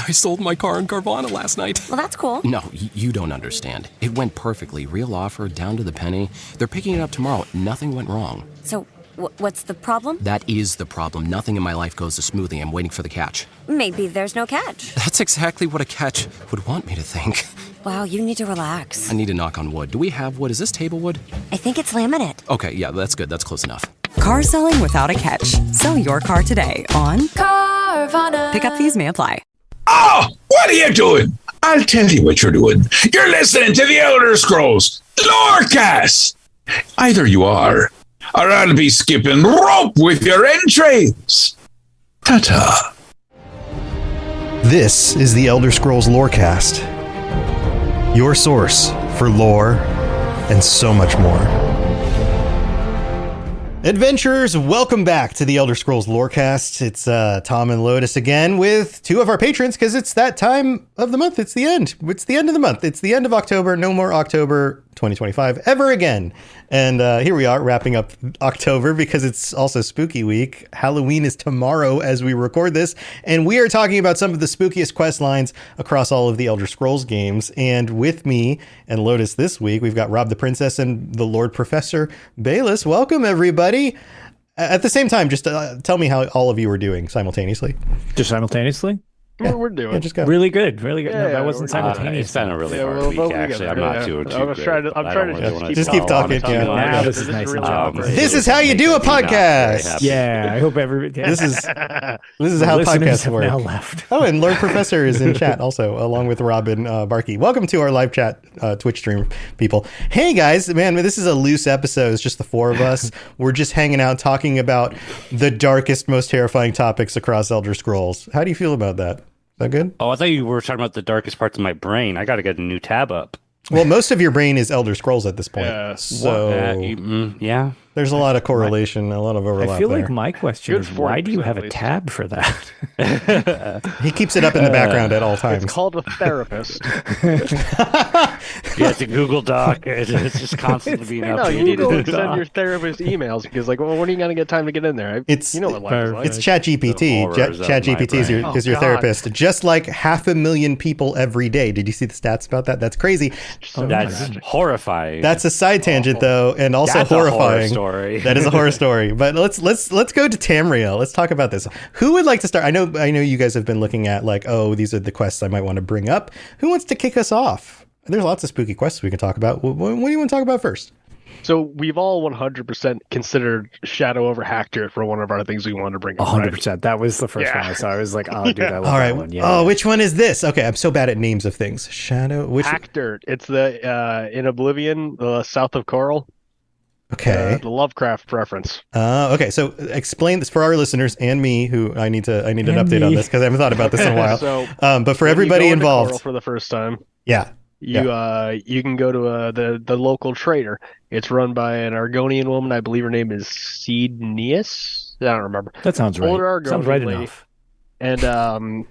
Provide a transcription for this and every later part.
I sold my car in Carvana last night. Well, that's cool. No, you don't understand. It went perfectly. Real offer, down to the penny. They're picking it up tomorrow. Nothing went wrong. So, what's the problem? That is the problem. Nothing in my life goes as smoothly. I'm waiting for the catch. Maybe there's no catch. That's exactly what a catch would want me to think. Wow, you need to relax. I need to knock on wood. Do we have wood? Is this table wood? I think it's laminate. Okay, yeah, that's good. That's close enough. Car selling without a catch. Sell your car today on Carvana. Pickup fees may apply. Oh, what are you doing? I'll tell you what you're doing. You're listening to the Elder Scrolls Lorecast. Either you are, or I'll be skipping rope with your entrails. Ta-ta. This is the Elder Scrolls Lorecast, your source for lore and so much more. Adventurers, welcome back to the Elder Scrolls Lorecast. It's Tom and Lotus again with two of our patrons because it's that time of the month. It's the end. It's the end of the month. It's the end of October. No more October 2025 ever again. And here we are wrapping up October because it's also spooky week. Halloween is tomorrow as we record this. And we are talking about some of the spookiest quest lines across all of the Elder Scrolls games. And with me and Lotus this week, we've got Rob the Princess and the Lord Professor Bayless. Welcome, everybody. At the same time, just tell me how all of you are doing simultaneously. Just simultaneously? Yeah. We're doing. Yeah, just go. Really good, really good. Yeah, no, that wasn't simultaneous. It's been a really hard week, actually. I'm not too I'm trying to just keep talking. Now this is nice and jolly. This is how you do a podcast. Yeah, I hope everybody. This is how podcasts work. Now left. Oh, and Lord Professor is in chat also, along with Robin Barkey. Welcome to our live chat Twitch stream, people. Hey guys, man, this is a loose episode. It's just the four of us. We're just hanging out, talking about the darkest, most terrifying topics across Elder Scrolls. How do you feel about that? Is that good? Oh, I thought you were talking about the darkest parts of my brain. I got to get a new tab up. Well, most of your brain is Elder Scrolls at this point. Yeah. So yeah. there's a lot of correlation, a lot of overlap. I feel there. like my question is, why do you have a tab for that? He keeps it up in the background at all times. It's called a therapist. Yeah, it's a Google Doc. It's just constantly being up. No, you need to send your therapist emails because, like, well, when are you going to get time to get in there? You know what life is like. It's ChatGPT. ChatGPT is your therapist. Just like 500,000 people every day. Did you see the stats about that? That's crazy. That's horrifying. That's a side tangent, though, and also That's horrifying. A horror story. That is a horror story. But let's go to Tamriel. Let's talk about this. Who would like to start? I know you guys have been looking at, like, oh, these are the quests I might want to bring up. Who wants to kick us off? There's lots of spooky quests we can talk about. What do you want to talk about first? So we've all 100% considered Shadow over Hactor for one of our things we wanted to bring up. 100%. Right? That was the first one I saw. I was like, oh, dude, I love all right. that one. Yeah. Oh, which one is this? Okay, I'm so bad at names of things. Shadow. Hactor. It's the in Oblivion, the south of Coral. Okay. The Lovecraft reference. Okay, so explain this for our listeners and me, who I need an update on this because I haven't thought about this in a while. So, but for everybody you go into involved, Coral for the first time, you can go to the local trader. It's run by an Argonian woman. I believe her name is Cednius. I don't remember. That sounds right. Older Argonian Sounds right lady. enough. And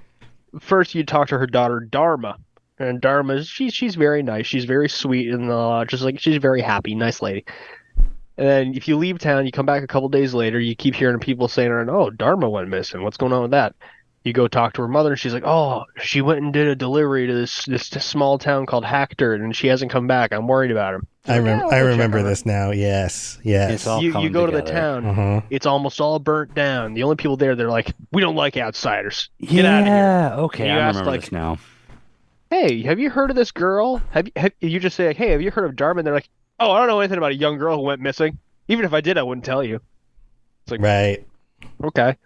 first you talk to her daughter Dharma. And Dharma, she's very nice. She's very sweet and just like she's very happy, nice lady. And then if you leave town, you come back a couple days later, you keep hearing people saying, "Oh, Dharma went missing. What's going on with that?" You go talk to her mother, and she's like, "Oh, she went and did a delivery to this small town called Hactor, and she hasn't come back. I'm worried about her." I remember this now. Yes. You go to the town. Uh-huh. It's almost all burnt down. The only people there, they're like, "We don't like outsiders. Get out of here." Yeah, okay, And I ask, remember this now. "Hey, have you heard of this girl? You just say, like, hey, have you heard of Dharma?" And they're like, "Oh, I don't know anything about a young girl who went missing. Even if I did, I wouldn't tell you." It's like, right. Okay.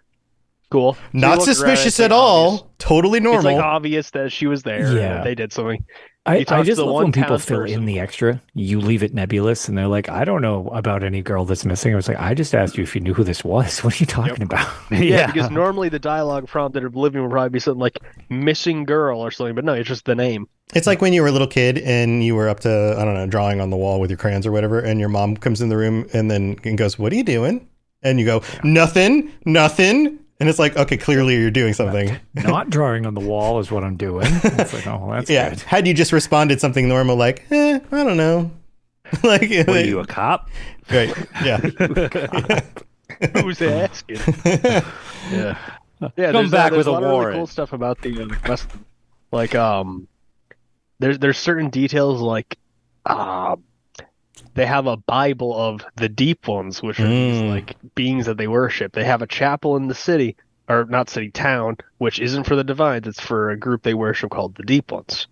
Cool. So Not suspicious at all. Obvious. Totally normal. It's like obvious that she was there. Yeah. And they did something. I just love when people fill person. in the extra. You leave it nebulous, and they're like, I don't know about any girl that's missing. I was like, I just asked you if you knew who this was. What are you talking about? Yeah, because normally the dialogue prompt that Oblivion would probably be something like missing girl or something, but no, it's just the name. It's like when you were a little kid and you were up to, I don't know, drawing on the wall with your crayons or whatever, and your mom comes in the room and goes, "What are you doing?" And you go, "Nothing. And it's like, okay, clearly you're doing something. Not drawing on the wall is what I'm doing. It's like, oh, well, that's good. Had you just responded something normal like, I don't know. Were you a cop? Right. Yeah. Who's asking? Yeah. Yeah, Come back there's with a lot of really warrant. cool stuff about the quest. Like there's certain details like they have a Bible of the Deep Ones, which are these like beings that they worship. They have a chapel in the city, or not city, town, which isn't for the Divines. It's for a group they worship called the Deep Ones.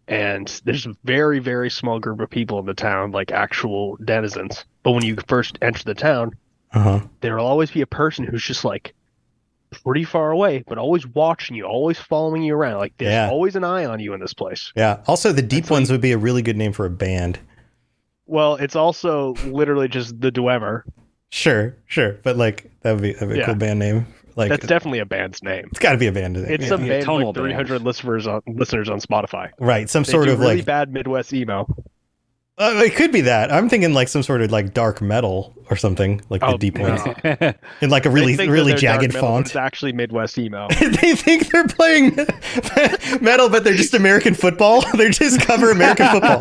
And there's a very, very small group of people in the town, like actual denizens. But when you first enter the town, there will always be a person who's just like pretty far away, but always watching you, always following you around. Like there's always an eye on you in this place. Yeah. Also, the Deep Ones would be a really good name for a band. Well, it's also literally just the Dwemer. Sure. But like that'd be a cool band name. Like that's definitely a band's name. It's got to be a band name. It's a band with like 300 listeners on Spotify. Right. Some they sort do of really like bad Midwest emo. It could be that. I'm thinking like some sort of like dark metal or something, like the Deep Ones, in like a really jagged metal, font. It's actually Midwest emo. They think they're playing metal, but they're just American football. They're just cover American football.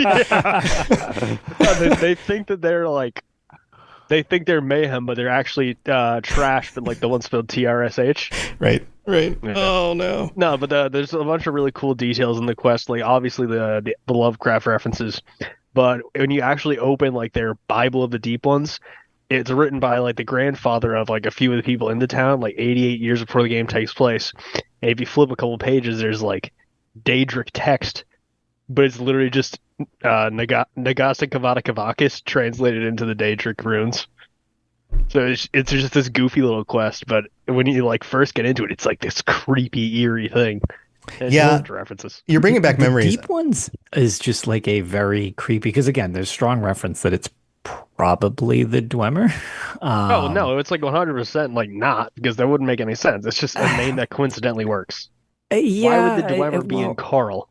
They think that they're like, they think they're mayhem, but they're actually trash, but like the one spelled TRSH. Right. Yeah. Oh no. No, but there's a bunch of really cool details in the quest, like obviously the Lovecraft references. But when you actually open like their Bible of the Deep Ones, it's written by like the grandfather of like a few of the people in the town, like 88 years before the game takes place. And if you flip a couple pages, there's like Daedric text, but it's literally just Nagasa Kavada Kavakis translated into the Daedric runes. So it's just this goofy little quest, but when you like first get into it, it's like this creepy, eerie thing. And references. You're bringing back memories. Deep Ones is just like a very creepy, because again, there's strong reference that it's probably the Dwemer. Oh no, it's like 100% like not, because that wouldn't make any sense. It's just a name that coincidentally works. Why would the Dwemer be in Carl?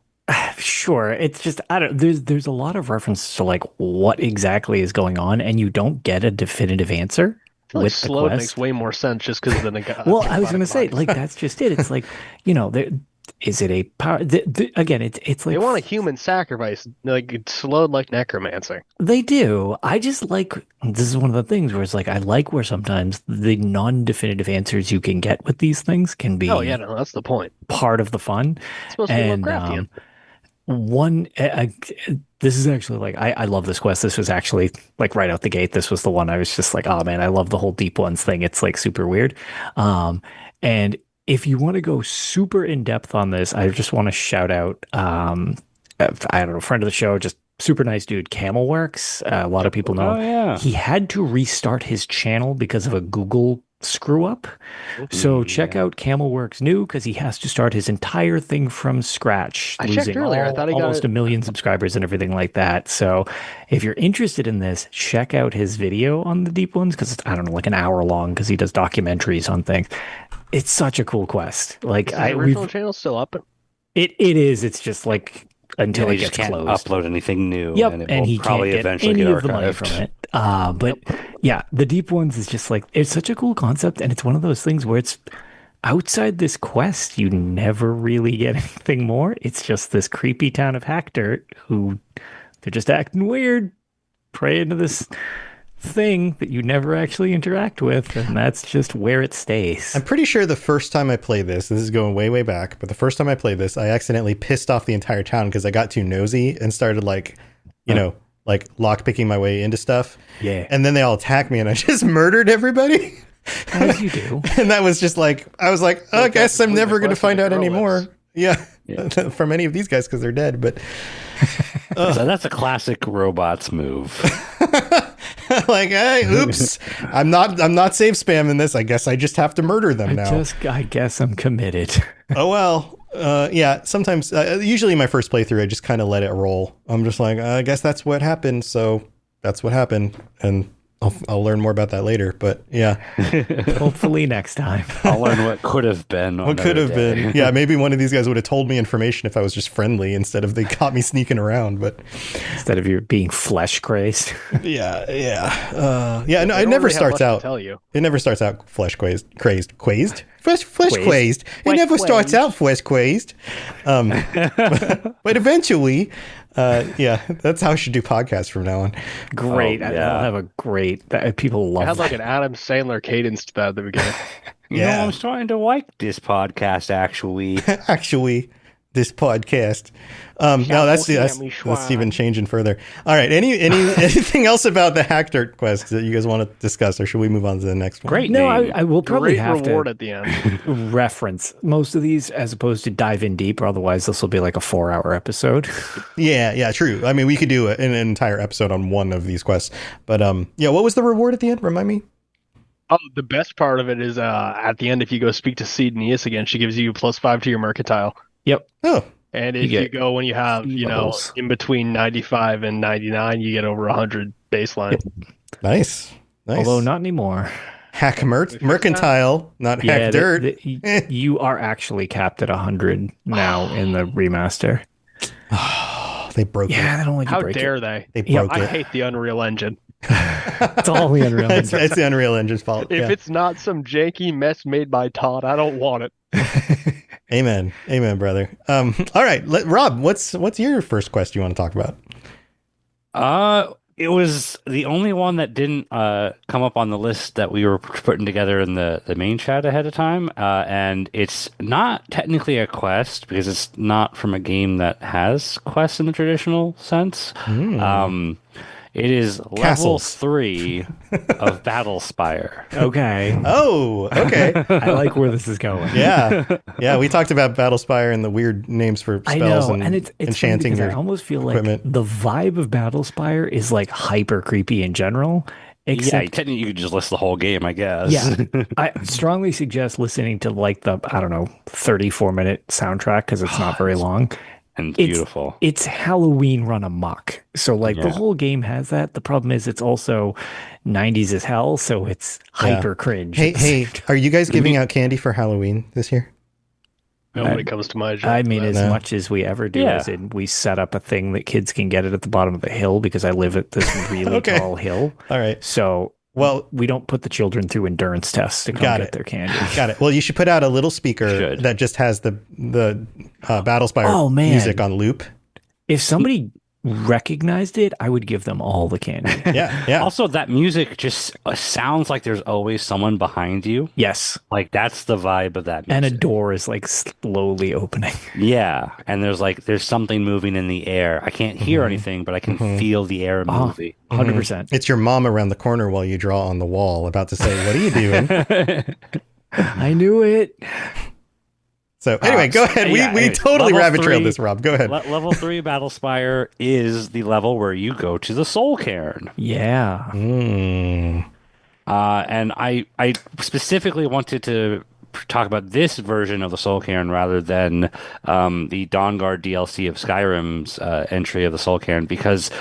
Sure, it's just I don't. There's a lot of references to like what exactly is going on, and you don't get a definitive answer. I feel like Slode makes way more sense just because of the. Well, I was going to say like that's just it. It's like is it a power? Again, it's like they want a human sacrifice, like it's slowed like necromancer. They do. I just like this is one of the things where it's like I like where sometimes the non-definitive answers you can get with these things can be. Oh yeah, no, that's the point. Part of the fun. It's supposed to be Lovecraftian. This is actually like I love this quest. This was actually like right out the gate. This was the one I was just like, oh man, I love the whole Deep Ones thing. It's like super weird. And if you want to go super in depth on this, I just want to shout out, I don't know, friend of the show, just super nice dude, Camelworks. A lot of people know him. Yeah. He had to restart his channel because of a Google screw up. So check out Camelworks new, because he has to start his entire thing from scratch. I checked earlier. I thought he got almost 1 million subscribers and everything like that. So if you're interested in this, check out his video on the Deep Ones, because it's, I don't know, like an hour long, because he does documentaries on things. It's such a cool quest. Like the original channel still up? It is. It's just like until it just gets can't closed. upload anything new. Yep, and, and he probably can't get eventually any get of the money archived. from it. But yeah, the Deep Ones is just like it's such a cool concept, and it's one of those things where it's outside this quest, you never really get anything more. It's just this creepy town of Hackdirt who they're just acting weird, pray into this thing that you never actually interact with, and that's just where it stays. I'm pretty sure the first time I played this is going way back, but the first time I played this, I accidentally pissed off the entire town because I got too nosy and started like lockpicking my way into stuff. Yeah. And then they all attacked me and I just murdered everybody. As you do. And that was just like, I was like, I guess I'm never going to find out anymore. Yeah. From any of these guys because they're dead, but So that's a classic robots move. like, hey, oops, I'm not save spamming this. I guess I just have to murder them now. I guess I'm committed. Oh well, yeah. Sometimes, usually my first playthrough, I just kind of let it roll. I'm just like, I guess that's what happened. So that's what happened, and I'll learn more about that later. But yeah, Hopefully next time. I'll learn what could have been. what could have been? Yeah, maybe one of these guys would have told me information if I was just friendly instead of they caught me sneaking around. But Instead of you being flesh crazed. yeah. No, it never starts out. Tell you. It never starts out flesh crazed. Flesh crazed. It never starts out flesh crazed. But eventually, Yeah, that's how I should do podcasts from now on. Great. Oh, yeah. I'll have a great. People I love had like that. an Adam Sandler cadence to that at the beginning. You Yeah. know, I'm starting to like this podcast, actually. Actually, this podcast. No, that's even changing further. All right. Anything else about the hack dirt quest that you guys want to discuss, or should we move on to the next one? Great No, name. I will probably Great have reward to at the end. reference most of these as opposed to dive in deep. Otherwise, this will be like a 4-hour episode. Yeah, true. I mean, we could do an entire episode on one of these quests. But yeah, what was the reward at the end? Remind me. Oh, the best part of it is at the end, if you go speak to Seed Neas again, she gives you +5 to your mercantile. Yep. Oh, And if you go when you have, levels. in between 95 and 99, you get over 100 baseline. nice. Although not anymore. Hack mercantile, not hack dirt. You are actually capped at 100 now in the remaster. They broke it. Yeah, they don't let you How break dare it. they? They broke I it. hate the Unreal Engine. It's all the Unreal It's Engine. the Unreal Engine's fault. If Yeah. it's not some janky mess made by Todd, I don't want it. Amen, brother. All right, Rob, what's your first quest you want to talk about? It was the only one that didn't come up on the list that we were putting together in the main chat ahead of time. And it's not technically a quest because it's not from a game that has quests in the traditional sense. It is level Castles. 3 of Battlespire. Okay. Oh, okay. I like where this is going. Yeah. We talked about Battlespire and the weird names for I spells know, and, and it's enchanting funny because your I almost feel equipment. like the vibe of Battlespire is like hyper creepy in general. Yeah, Except, technically you could just list the whole game, I guess. yeah, I strongly suggest listening to like the 34-minute soundtrack because it's not very long. And beautiful. It's Halloween run amok. So like the whole game has that. The problem is it's also 90s as hell, so it's hyper cringe. Hey, are you guys giving out candy for Halloween this year? Nobody comes to my job. I mean, as No. much as we ever do, Yeah. as in we set up a thing that kids can get it at the bottom of the hill because I live at this really Okay. tall hill. All right. So Well, we don't put the children through endurance tests to come Got get it. their candy. got it. Well, you should put out a little speaker Should. that just has the Battlespire Oh, man. music on loop. If somebody recognized it, I would give them all the candy. Yeah. Also, that music just sounds like there's always someone behind you. Yes. Like, that's the vibe of that music. And a door is like slowly opening. Yeah, and there's something moving in the air. I can't hear anything, but I can feel the air moving. 100%. It's your mom around the corner while you draw on the wall about to say, "What are you doing?" I knew it. So anyway, go ahead. We anyway, totally level rabbit trailed 3 this, Rob. Go ahead. Level 3 Battlespire is the level where you go to the Soul Cairn. Yeah. Mm. And I specifically wanted to talk about this version of the Soul Cairn rather than the Dawnguard DLC of Skyrim's entry of the Soul Cairn because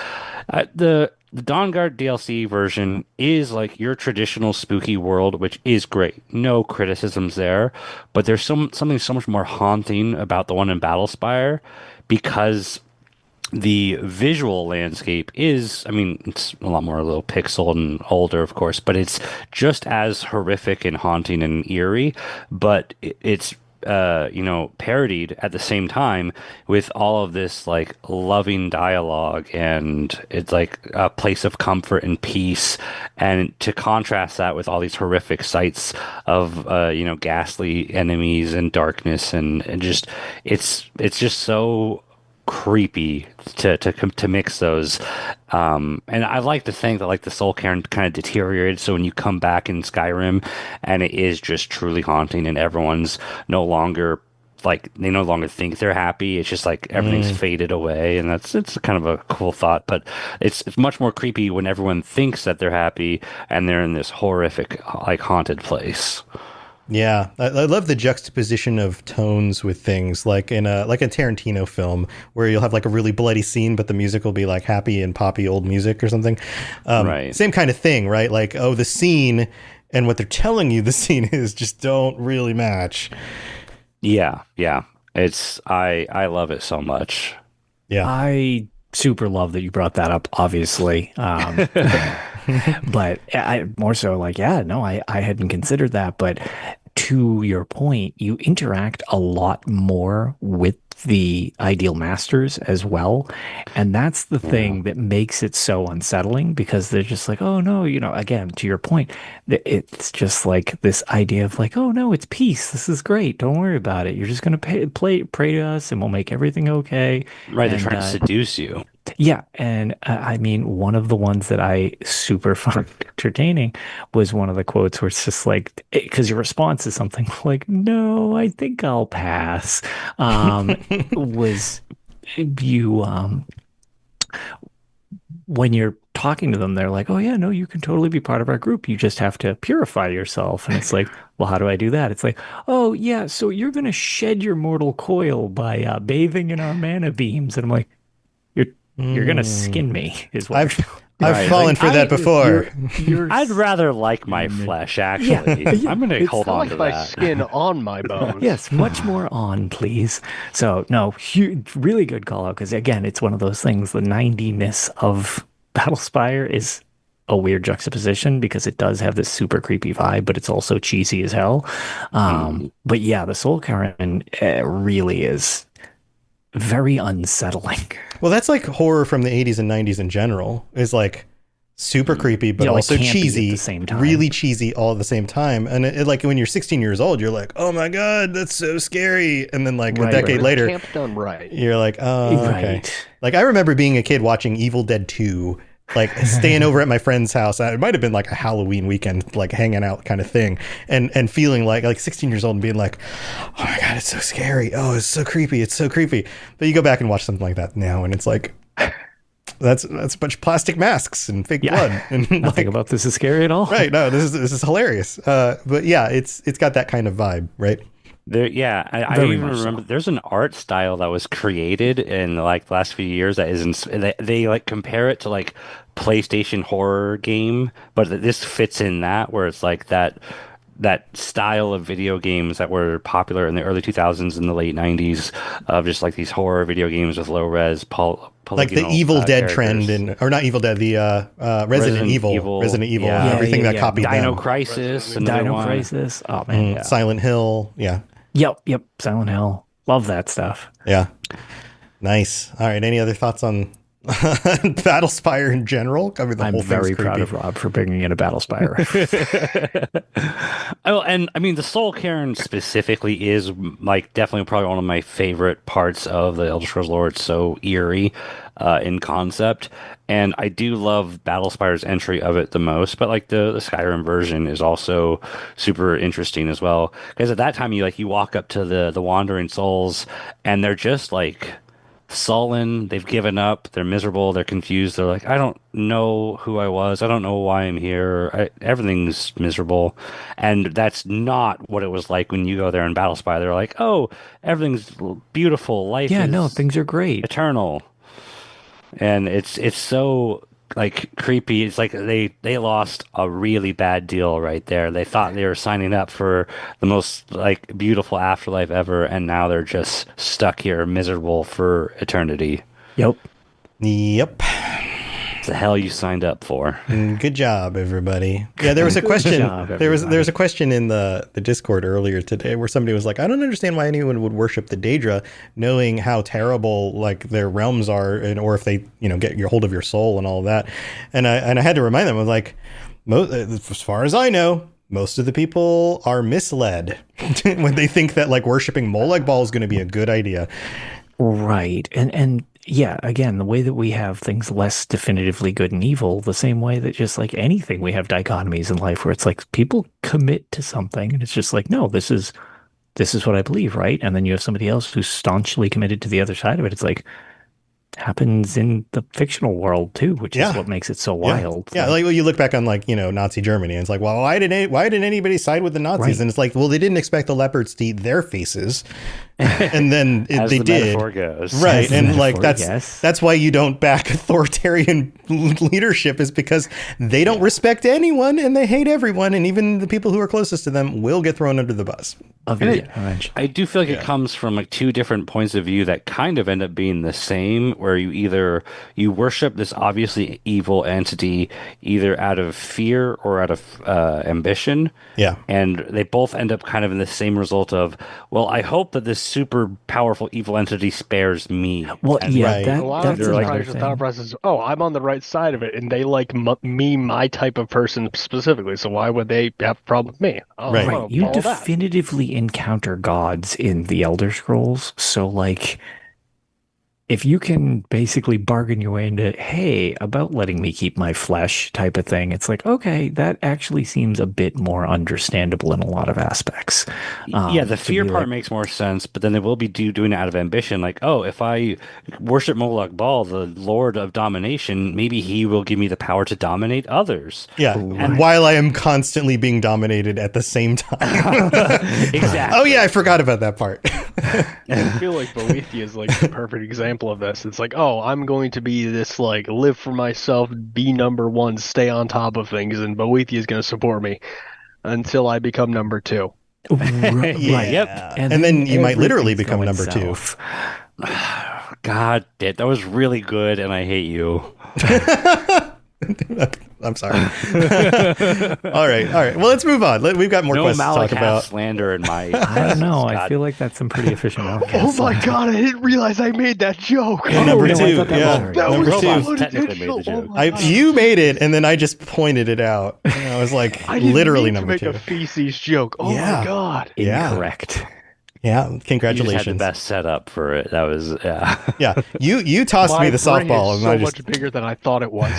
the Dawnguard DLC version is like your traditional spooky world, which is great. No criticisms there, but there's something so much more haunting about the one in Battlespire because the visual landscape is, I mean, it's a lot more a little pixel and older, of course, but it's just as horrific and haunting and eerie, but it's parodied at the same time with all of this like loving dialogue, and it's like a place of comfort and peace. And to contrast that with all these horrific sights of ghastly enemies and darkness, and just it's just so creepy to mix those, and I like to think that like the Soul Cairn kind of deteriorated, so when you come back in Skyrim and it is just truly haunting and everyone's no longer like, they no longer think they're happy, it's just like everything's faded away, and it's kind of a cool thought, but it's much more creepy when everyone thinks that they're happy and they're in this horrific like haunted place. Yeah, I love the juxtaposition of tones with things like in a Tarantino film where you'll have like a really bloody scene, but the music will be like happy and poppy old music or something. Right. Same kind of thing, right? Like, oh, the scene and what they're telling you the scene is just don't really match. Yeah. It's I love it so much. Yeah. I super love that you brought that up, obviously. But I more so like, I hadn't considered that, but to your point, you interact a lot more with the ideal masters as well. And that's the thing that makes it so unsettling, because they're just like, oh no, again, to your point, it's just like this idea of like, oh no, it's peace. This is great. Don't worry about it. You're just going to pray to us and we'll make everything okay. Right. They're And, trying to seduce you. yeah, and I mean, one of the ones that I super found entertaining was one of the quotes where it's just like, because your response is something like, "No, I think I'll pass." Was you when you're talking to them, they're like, "Oh yeah, no, you can totally be part of our group. You just have to purify yourself." And it's like, well, how do I do that? It's like, oh yeah, so you're gonna shed your mortal coil by bathing in our mana beams, and I'm like, you're gonna skin me, is what I've fallen for that before. I'd rather like my flesh, actually. I'm going to hold on to my that. skin on my bones. Yes, much more on, please. So, no, really good call out, because again, it's one of those things. The 90-ness of Battlespire is a weird juxtaposition because it does have this super creepy vibe, but it's also cheesy as hell. But yeah, the Soul Karen really is very unsettling. Well, that's like horror from the 80s and 90s in general. Is like super creepy, but also cheesy. At the same time. Really cheesy all at the same time. And it, like when you're 16 years old, you're like, oh my God, that's so scary. And then like a decade later, Camp done right. You're like, oh, okay. Like I remember being a kid watching Evil Dead 2, like staying over at my friend's house. It might have been like a Halloween weekend, like hanging out kind of thing, and feeling like 16 years old and being like, oh my God, it's so scary. Oh, it's so creepy. It's so creepy. But you go back and watch something like that now, and it's like, that's a bunch of plastic masks and fake blood. And nothing about this is scary at all. Right? No, this is hilarious. But yeah, it's got that kind of vibe, right? I even remember there's an art style that was created in like the last few years that isn't. They like compare it to like PlayStation horror game, but this fits in that, where it's like that style of video games that were popular in the early 2000s and the late 90s, of just like these horror video games with low res like the Evil Dead trend, or not Evil Dead, the Resident Evil, yeah. Everything that copied Dino them. Crisis, Dino Crisis. Oh man, Silent Hill, yeah. Yep, Silent Hill. Love that stuff. Yeah, nice. All right, any other thoughts on Battlespire in general? Covered the whole thing. I'm very proud of Rob for bringing in a Battlespire. Oh, and I mean, the Soul Cairn specifically is like definitely probably one of my favorite parts of the Elder Scrolls lore. It's so eerie in concept, and I do love Battlespire's entry of it the most. But like the Skyrim version is also super interesting as well, because at that time you walk up to the Wandering Souls, and they're just like sullen. They've given up. They're miserable. They're confused. They're like, I don't know who I was. I don't know why I'm here. Everything's miserable. And that's not what it was like when you go there in Battlespire. They're like, oh, everything's beautiful. Life is things are great. Eternal. And it's so like creepy. It's like they lost a really bad deal right there. They thought they were signing up for the most like beautiful afterlife ever, and now they're just stuck here miserable for eternity. Yep. It's the hell you signed up for. Good job, everybody. Yeah, there was a question. There was a question in the Discord earlier today where somebody was like, I don't understand why anyone would worship the Daedra, knowing how terrible like their realms are, or if they get your hold of your soul and all of that. And I had to remind them, I was like, as far as I know, most of the people are misled when they think that like worshiping Molag Bal is going to be a good idea. Right. And yeah, again, the way that we have things less definitively good and evil, the same way that just like anything, we have dichotomies in life where it's like people commit to something and it's just like, no, this is what I believe, right? And then you have somebody else who's staunchly committed to the other side of it. It's like happens in the fictional world too, which is what makes it so wild. Yeah, like you look back on like Nazi Germany, and it's like, well, why did anybody side with the Nazis? Right. And it's like, well, they didn't expect the leopards to eat their faces, and then they did. Metaphor goes. Right, and like that's why you don't back authoritarian leadership, is because they don't respect anyone and they hate everyone, and even the people who are closest to them will get thrown under the bus. I do feel like it comes from like two different points of view that kind of end up being the same. where you worship this obviously evil entity either out of fear or out of ambition. Yeah. And they both end up kind of in the same result of, well, I hope that this super powerful evil entity spares me. Well, And yeah, Right. A lot of that's the another times the thought thing. process is, oh, I'm on the right side of it, and they like me, my type of person specifically. So why would they have a problem with me? Oh, Right. well, Right, you all that. definitively encounter gods in the Elder Scrolls, so like if you can basically bargain your way into, hey, about letting me keep my flesh type of thing, it's like, okay, that actually seems a bit more understandable in a lot of aspects. Yeah, the To fear be part like, makes more sense, but then they will be doing it out of ambition. Like, oh, if I worship Moloch Baal, the Lord of Domination, maybe he will give me the power to dominate others. Yeah. While I am constantly being dominated at the same time. Exactly. Oh yeah, I forgot about that part. I feel like Boethia is like the perfect example of this. It's like, oh, I'm going to be this like live for myself, be number one, stay on top of things, and Boethia is going to support me until I become number two. right. Yep. And then you might literally everything's become going number two. south. God, that was really good, and I hate you. I'm sorry. All right. Well, let's move on. We've got more No quests to talk Malakath about. slander in my. I don't know. I God. feel like that's some pretty efficient Oh outcast. my god, I didn't realize I made that joke. Number no, I two. thought that Yeah. was that Number was two. Robots so technically made the unintentional. joke. Oh my God. You made it, and then I just pointed it out. And I was like, I didn't literally mean to number make two. a feces joke. Oh Yeah. my god. Yeah. Incorrect. Yeah. You just had the Congratulations. best setup for it. That was yeah. Yeah. You tossed My me the brain softball, is and I so just. much bigger than I thought it was.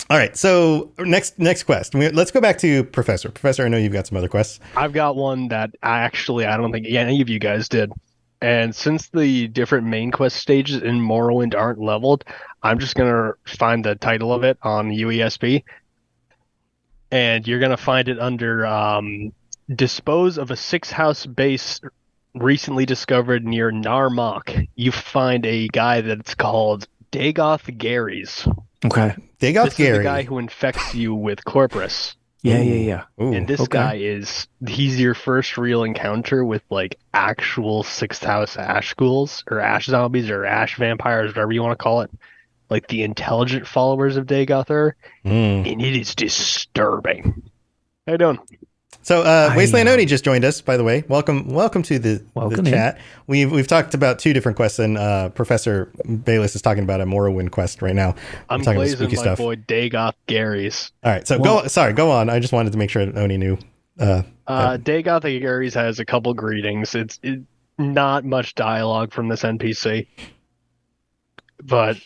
All right. So next quest. Let's go back to Professor. Professor, I know you've got some other quests. I've got one that I don't think any of you guys did. And since the different main quest stages in Morrowind aren't leveled, I'm just gonna find the title of it on UESP, and you're gonna find it under dispose of a 6-house base recently discovered near Narmak. You find a guy that's called Dagoth Gary's. Okay. Dagoth This is the Gary. guy who infects you with Corpus. Yeah. Ooh. And this okay. guy he's your first real encounter with like actual 6th house ash ghouls or ash zombies or ash vampires, whatever you want to call it. Like the intelligent followers of Dagoth, Mm. and it is disturbing. How you doing? So Wasteland Oni just joined us, by the way. Welcome to the chat. We've talked about two different quests, and Professor Bayless is talking about a Morrowind quest right now. I'm talking about blazing spooky my stuff. boy Dagoth Gary's. All right, so go on. I just wanted to make sure Oni knew. Dagoth Gary's has a couple greetings. It's not much dialogue from this NPC, but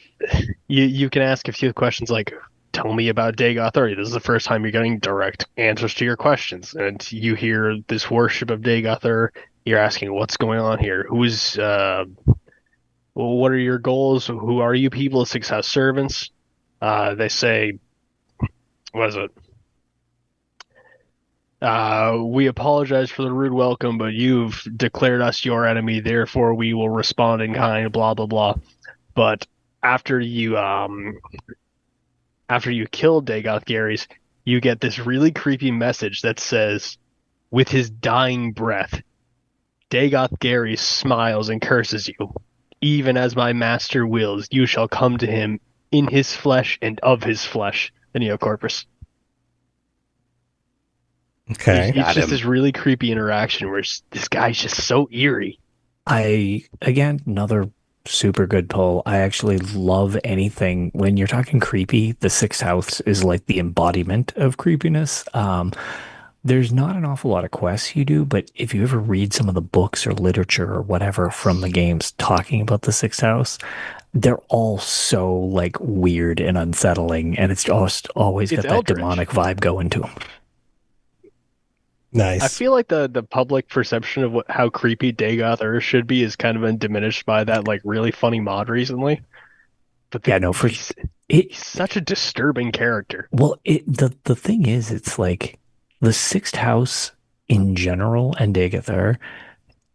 you can ask a few questions like, tell me about Dagoth 30. This is the first time you're getting direct answers to your questions. And you hear this worship of Dagoth. You're asking, what's going on here? What are your goals? Who are you people? 6-house servants. They say, what is it? We apologize for the rude welcome, but you've declared us your enemy, therefore we will respond in kind, blah, blah, blah. But after you kill Dagoth Gary's, you get this really creepy message that says, with his dying breath, Dagoth Gary smiles and curses you. Even as my master wills, you shall come to him in his flesh and of his flesh, the Neocorpus. Okay. It's just this really creepy interaction where this guy's just so eerie. Again, another super good pull. I actually love anything when you're talking creepy. The 6th house is like the embodiment of creepiness. There's not an awful lot of quests you do, but if you ever read some of the books or literature or whatever from the games talking about the 6th house, they're all so like weird and unsettling, and it's just always got that eldritch. demonic vibe going to them. Nice. I feel like the public perception of how creepy Dagoth Ur should be is kind of been diminished by that like really funny mod recently. But he's such a disturbing character. Well, the thing is, it's like the 6th house in general and Dagoth Ur,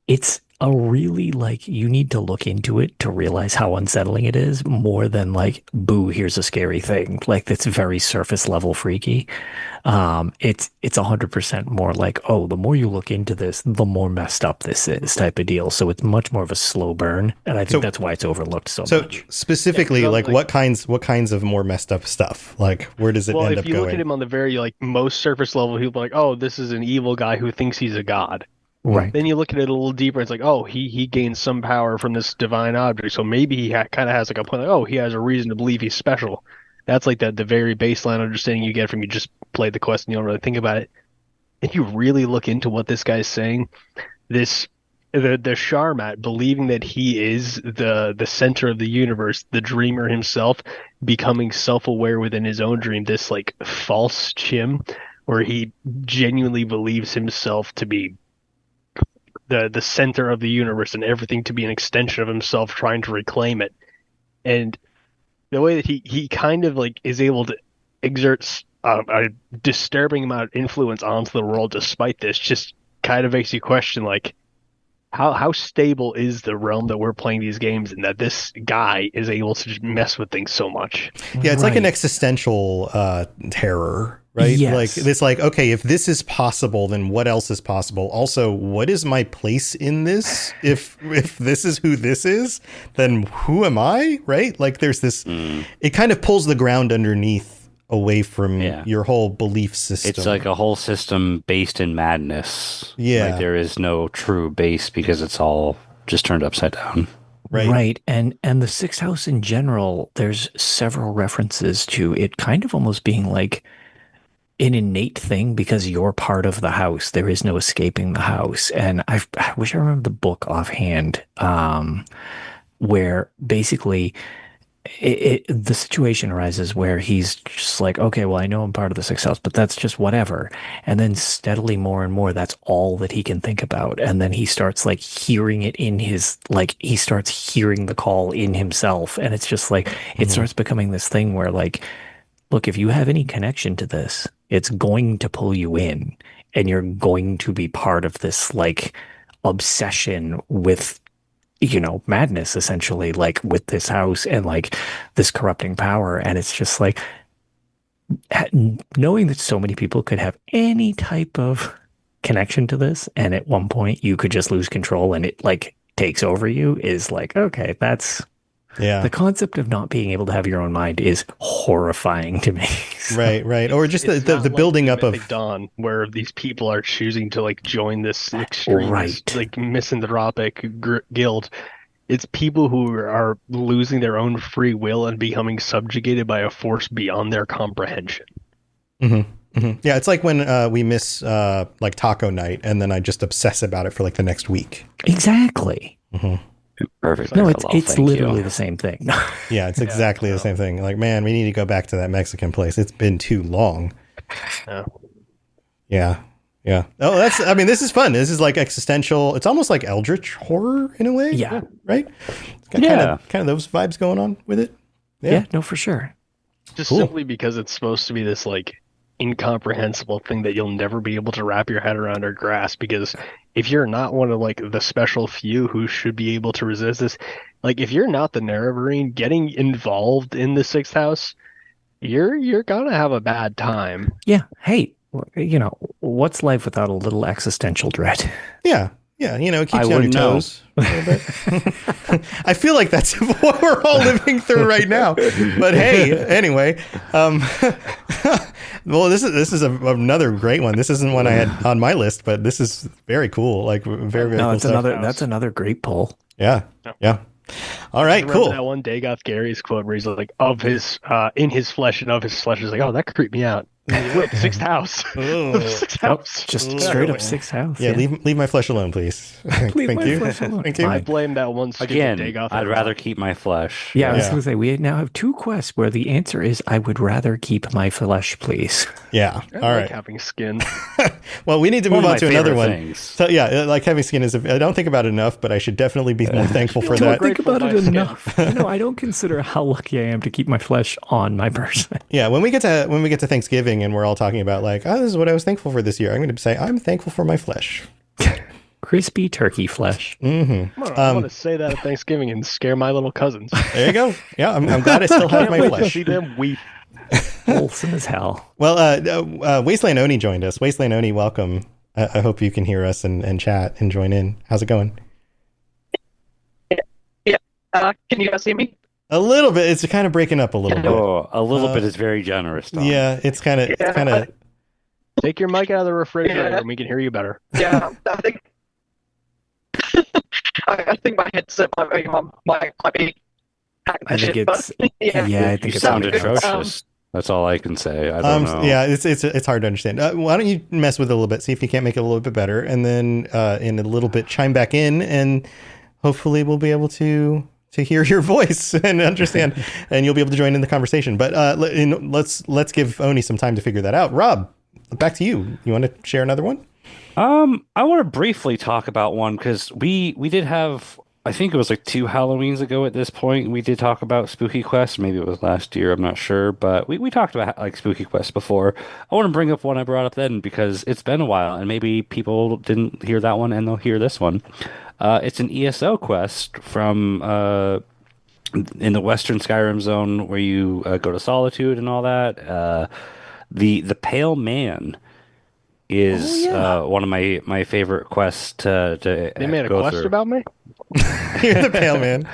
it's a really like you need to look into it to realize how unsettling it is more than like, boo, here's a scary thing. Like that's very surface level freaky. It's 100% more like, oh, the more you look into this, the more messed up this is type of deal. So it's much more of a slow burn, and I think that's why it's overlooked so much. Specifically, like what kinds of more messed up stuff? Like where does it end up going? Well, if you look at him on the very like most surface level, he'll be like, oh, this is an evil guy who thinks he's a god. Right. Then you look at it a little deeper. It's like, oh, he gains some power from this divine object, so maybe he kind of has like a point. Like, oh, he has a reason to believe he's special. That's like the very baseline understanding you get from you just play the quest and you don't really think about it. If you really look into what this guy's saying, the Sharmat believing that he is the center of the universe, the dreamer himself, becoming self-aware within his own dream, this like false chim, where he genuinely believes himself to be the center of the universe and everything to be an extension of himself trying to reclaim it. And the way that he kind of like is able to exert a disturbing amount of influence onto the world despite this just kind of makes you question like how stable is the realm that we're playing these games in, that this guy is able to just mess with things so much. Yeah, it's like an existential terror, right? Yes. Like it's like, okay, if this is possible, then what else is possible? Also, what is my place in this? If this is who this is, then who am I? Right? Like there's this it kind of pulls the ground underneath away from your whole belief system. It's like a whole system based in madness. Yeah. Like there is no true base because it's all just turned upside down. Right. And the sixth house in general, there's several references to it kind of almost being like an innate thing because you're part of the house. There is no escaping the house. And I wish I remember the book offhand, where basically the situation arises where he's just like, okay, well, I know I'm part of the sixth house, but that's just whatever. And then steadily more and more, that's all that he can think about. And then he starts like hearing it in his, like he starts hearing the call in himself. And it's just like, it starts becoming this thing where like, look, if you have any connection to this, it's going to pull you in and you're going to be part of this like obsession with, you know, madness essentially, like with this house and like this corrupting power. And it's just like knowing that so many people could have any type of connection to this. And at one point you could just lose control and it like takes over you is like, okay, that's the concept of not being able to have your own mind is horrifying to me. So, right. Or just the building up of Dawn, where these people are choosing to like join this extremist, like misanthropic guild. It's people who are losing their own free will and becoming subjugated by a force beyond their comprehension. Yeah, it's like when we miss like taco night, and then I just obsess about it for like the next week. Exactly. Perfect. No, it's literally the same thing. Yeah, it's exactly the same thing. Like, man, we need to go back to that Mexican place. It's been too long. Yeah. Oh, this is fun. This is like existential. It's almost like eldritch horror in a way. Yeah. Right? It's got kind of those vibes going on with it. Yeah, no, for sure. Just simply because it's supposed to be this like incomprehensible thing that you'll never be able to wrap your head around or grasp, because if you're not one of like the special few who should be able to resist this, like if you're not the Nerevarine, getting involved in the sixth house, you're gonna have a bad time. Yeah. Hey, you know, what's life without a little existential dread? Yeah, you know, it keeps you on your toes a little bit. I feel like that's what we're all living through right now. But hey, anyway, well, this is another great one. This isn't one I had on my list, but this is very cool. Like very no, cool it's stuff. that's another great pull. Yeah. All right, cool. That one Dagoth Gary's quote where he's like, "Of his in his flesh and of his flesh," is like, "Oh, that creeped me out." Sixth house. Sixth house. Just straight up sixth house. Yeah, leave my flesh alone, please. Thank you. Thank you. I blame that one stupid Dagoth. I'd rather keep my flesh. Yeah, I was going to say, we now have two quests where the answer is, I would rather keep my flesh, please. Yeah. I All like right. having skin. Well, we need to move on to another one. Things. So yeah, like having skin is, I don't think about it enough, but I should definitely be more thankful for I don't that. think about it enough. I don't consider how lucky I am to keep my flesh on my person. Yeah, when we get to Thanksgiving and we're all talking about like, oh, this is what I was thankful for this year, I'm going to say I'm thankful for my flesh. Crispy turkey flesh. Mm-hmm. I want to say that at Thanksgiving and scare my little cousins. There you go. Yeah, I'm glad I still have my Wait to flesh. see them weep. Wholesome as hell. Well, Wasteland Oni joined us. Wasteland Oni, welcome. I hope you can hear us and chat and join in. How's it going? Yeah. Can you guys see me? A little bit. It's kind of breaking up a little bit. Oh, a little bit is very generous, Tom. Yeah, it's kind of. Take your mic out of the refrigerator and we can hear you better. Yeah, I think. I think my headset might be. I think it's. yeah. I think You it's sound something else. atrocious. That's all I can say. I don't know. Yeah, it's hard to understand. Why don't you mess with it a little bit, see if you can't make it a little bit better, and then in a little bit chime back in, and hopefully we'll be able to hear your voice and understand, and you'll be able to join in the conversation. But let's give Oni some time to figure that out. Rob, back to you. You want to share another one? I want to briefly talk about one because we did have, I think it was like 2 Halloweens ago at this point, we did talk about Spooky Quest. Maybe it was last year, I'm not sure, but we talked about like Spooky Quest before. I want to bring up one I brought up then because it's been a while and maybe people didn't hear that one and they'll hear this one. It's an ESO quest from in the Western Skyrim zone where you go to Solitude and all that. The Pale Man is one of my favorite quests to They made a go quest through. about me? You're the Pale Man.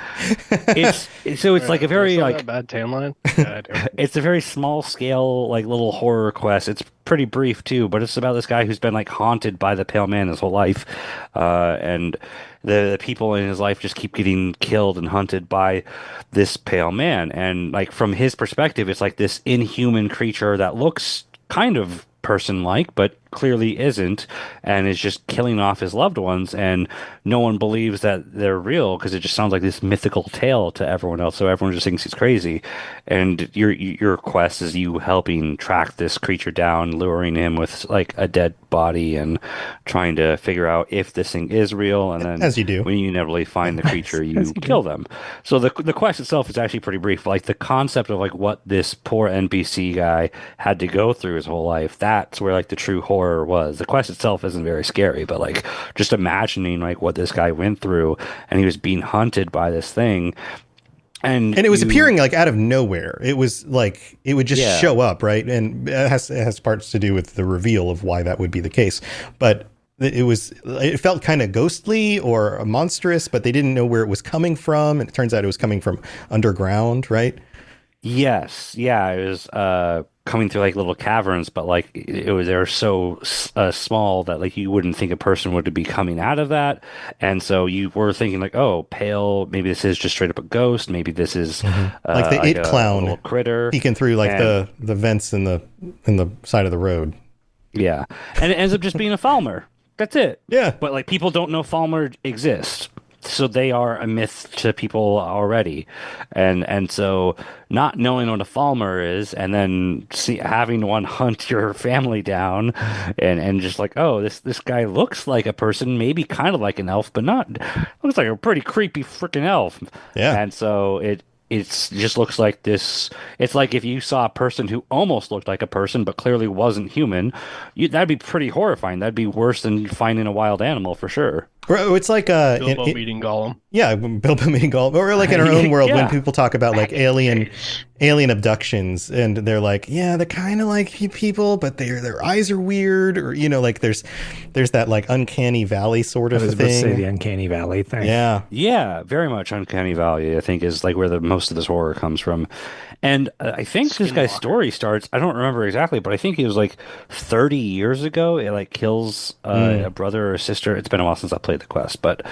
It's like a very like bad tan line. Yeah, I do. it's a very small scale like little horror quest. It's pretty brief too, but it's about this guy who's been like haunted by the Pale Man his whole life, and the people in his life just keep getting killed and hunted by this Pale Man. And like from his perspective, it's like this inhuman creature that looks kind of person-like, but clearly isn't, and is just killing off his loved ones, and no one believes that they're real because it just sounds like this mythical tale to everyone else, so everyone just thinks he's crazy. And your quest is you helping track this creature down, luring him with like a dead body and trying to figure out if this thing is real, and then As you do. when you inevitably find the creature you kill them. So the quest itself is actually pretty brief. Like the concept of like what this poor NPC guy had to go through his whole life, that's where like the true horror was. The quest itself isn't very scary, but like just imagining like what this guy went through, and he was being hunted by this thing, and it was appearing like out of nowhere. It was like it would just show up, right? And it has parts to do with the reveal of why that would be the case. But it felt kind of ghostly or monstrous, but they didn't know where it was coming from, and it turns out it was coming from underground, right? Yes, yeah, it was coming through like little caverns, but like they were so small that like you wouldn't think a person would be coming out of that, and so you were thinking like, oh, pale, maybe this is just straight up a ghost, maybe this is Like the it clown little critter peeking through like and, the vents in the side of the road. yeah, and it ends up just being a Falmer. That's it. Yeah, but like people don't know Falmer exists. So they are a myth to people already, and so not knowing what a Falmer is, and then having one hunt your family down, and just like, oh, this guy looks like a person, maybe kind of like an elf, but not, looks like a pretty creepy freaking elf. Yeah, and so it just looks like this. It's like if you saw a person who almost looked like a person but clearly wasn't human, that'd be pretty horrifying. That'd be worse than finding a wild animal for sure. It's like Bilbo meeting Gollum. Yeah, Bilbo meeting Gollum, or like in our own world when people talk about like alien abductions, and they're like, yeah, they're kind of like people, but their eyes are weird, or like there's that like uncanny valley sort of I was thing. about to say the uncanny valley thing. Yeah, very much uncanny valley. I think is like where the most of this horror comes from. And I think this guy's story starts, I don't remember exactly, but I think it was like 30 years ago. It like kills a brother or a sister. It's been a while since I played the quest, but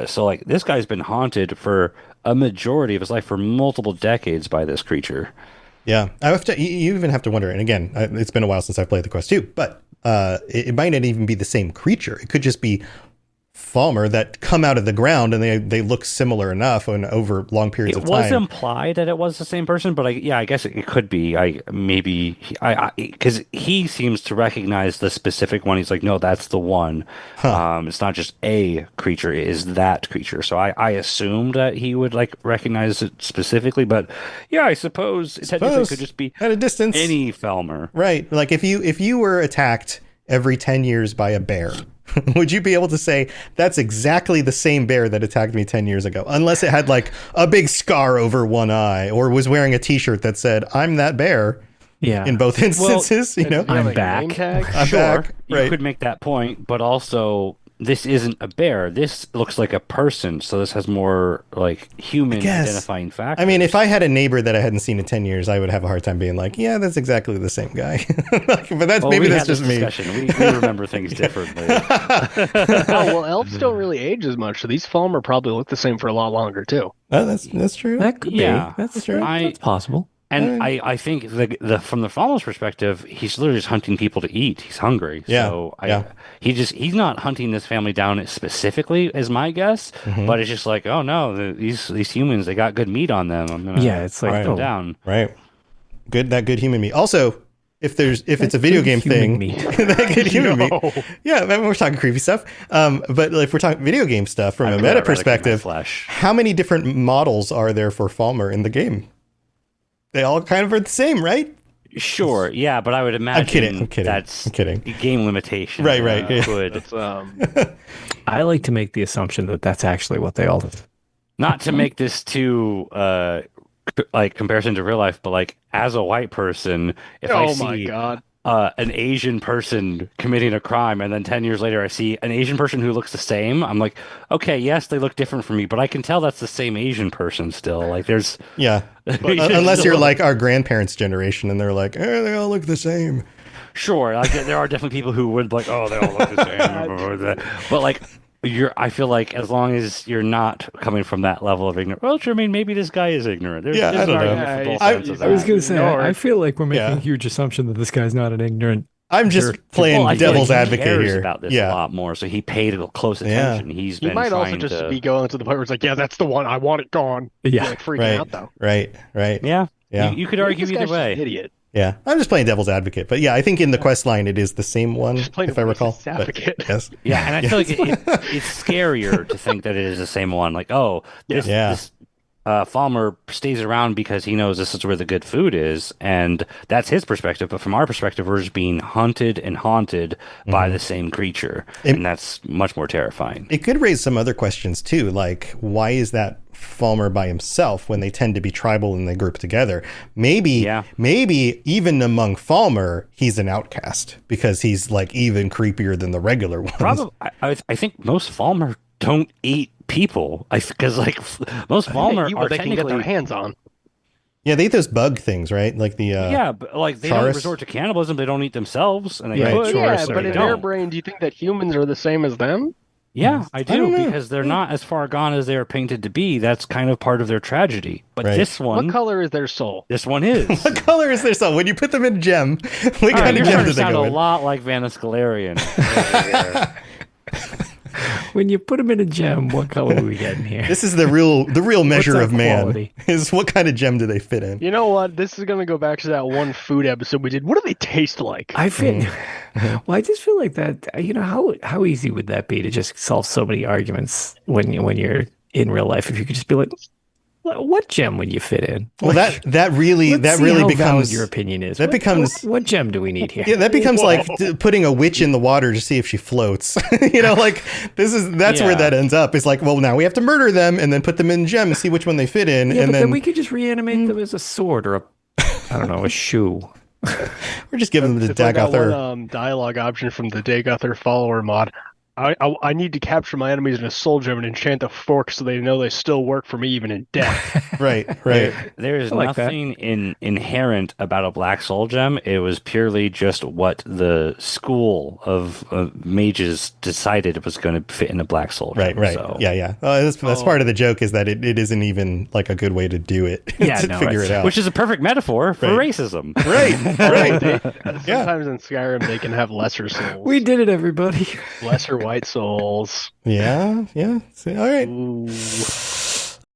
so like this guy's been haunted for a majority of his life, for multiple decades, by this creature. Yeah, I have to. You even have to wonder. And again, it's been a while since I've played the quest too, but it might not even be the same creature. It could just be Falmer that come out of the ground, and they look similar enough and over long periods of time. It was implied that it was the same person, but I guess it could be. Because he seems to recognize the specific one. He's like, no, that's the one. It's not just a creature; it is that creature. So I assumed that he would like recognize it specifically, but yeah, I suppose technically it could just be at a distance any Falmer, right? Like if you were attacked every 10 years by a bear, would you be able to say that's exactly the same bear that attacked me 10 years ago? Unless it had like a big scar over one eye or was wearing a t-shirt that said, I'm that bear. Yeah. In both instances, you know? I'm back. I'm Sure, back. Right. you could make that point, but also this isn't a bear. This looks like a person, so this has more like human identifying factors. I mean, if I had a neighbor that I hadn't seen in 10 years, I would have a hard time being like, yeah, that's exactly the same guy. But that's maybe that's just me. We remember things differently. Oh, well, elves don't really age as much, so these Falmer probably look the same for a lot longer, too. Oh, that's true. That could Yeah. be. That's true. That's possible. And I think the from the farmer's perspective, he's literally just hunting people to eat. He's hungry. Yeah. So Yeah. he's not hunting this family down specifically, as my guess. Mhm. But it's just like, oh no, these humans, they got good meat on them. I'm gonna it's like hunt them down. Right. Good human meat. Also, if it's a video game thing, that good human meat. Yeah, I mean, we're talking creepy stuff. But if we're talking video game stuff from a meta perspective, how many different models are there for Falmer in the game? They all kind of are the same, right? Sure, yeah, but I would imagine I'm kidding. that's I'm kidding. game limitation. Right. Yeah. Could I like to make the assumption that that's actually what they all do. not to make this too like comparison to real life, but like as a white person, if I Oh see my god. an Asian person committing a crime, and then 10 years later I see an Asian person who looks the same, I'm like, okay, yes, they look different from me, but I can tell that's the same Asian person still. Like, there's Yeah. Unless you're like our grandparents' generation, and they're like, they all look the same. Sure, like there are definitely people who would like, oh, they all look the same, but like. I feel like as long as you're not coming from that level of ignorance. Well, sure, I mean, maybe this guy is ignorant. There's I don't know. I was going to say, I feel like we're making a huge assumption that this guy's not an ignorant. I'm just playing I feel devil's like he advocate cares here. about this a lot more, so he paid close attention. He's He been might also trying just to be going to the point where it's like, yeah, that's the one. I want it gone. Yeah. Like freaking Right. out, though. Right. Yeah. You could argue This guy's either just way. an idiot. Yeah, I'm just playing devil's advocate, but yeah, I think in the quest line it is the same one, Just playing if I recall. racist advocate. But, yes. Yeah, and I feel like it's scarier to think that it is the same one. Like, oh, this Falmer stays around because he knows this is where the good food is, and that's his perspective. But from our perspective, we're just being hunted and haunted by the same creature, and that's much more terrifying. It could raise some other questions too, like why is that Falmer by himself when they tend to be tribal and they group together? Maybe even among Falmer, he's an outcast because he's like even creepier than the regular ones. Probably, I think most Falmer don't eat people. Because like most Falmer are they can get their technically hands on. Yeah, they eat those bug things, right? Like the but like they Chaurus? don't resort to cannibalism. They don't eat themselves, and they Right, could. Yeah, but they in don't. their brain, do you think that humans are the same as them? Yeah, I do, don't know. because they're not as far gone as they're painted to be. That's kind of part of their tragedy. But Right. this one, What color is their soul? this one is. what color is their soul? When you put them in gem, what All right, kind you're of gem starting do to they sound go a in? lot like Vanis Galarian. When you put him in a gem, what color are we getting here? This is the real measure that of man. quality? Is what kind of gem do they fit in? You know what? This is going to go back to that one food episode we did. What do they taste like? I feel. Well, I just feel like that. You know, how easy would that be to just solve so many arguments when you're in real life? If you could just be like, what gem would you fit in? Well, that really Let's see how valid becomes your opinion is. that becomes- what gem do we need here? Yeah, that becomes like putting a witch in the water to see if she floats. Like that's where Yeah. that ends up. It's like, well, now we have to murder them and then put them in gem and see which one they fit in, Yeah, and but then then we could just reanimate them as a sword or a shoe. we're just giving them to It's like that Dagothar. one dialogue option from the Dagothar follower mod. I need to capture my enemies in a soul gem and enchant a fork so they know they still work for me even in death. Right. There is I like that. nothing inherent about a black soul gem. It was purely just what the school of mages decided it was going to fit in a black soul gem. Right. So. Yeah. That's part of the joke is that it isn't even like a good way to do it. Yeah, to no, figure right. it out. Which is a perfect metaphor for Right. racism. Right. Sometimes in Skyrim they can have lesser souls. We did it, everybody. Lesser white souls. Yeah. See, all right. Ooh.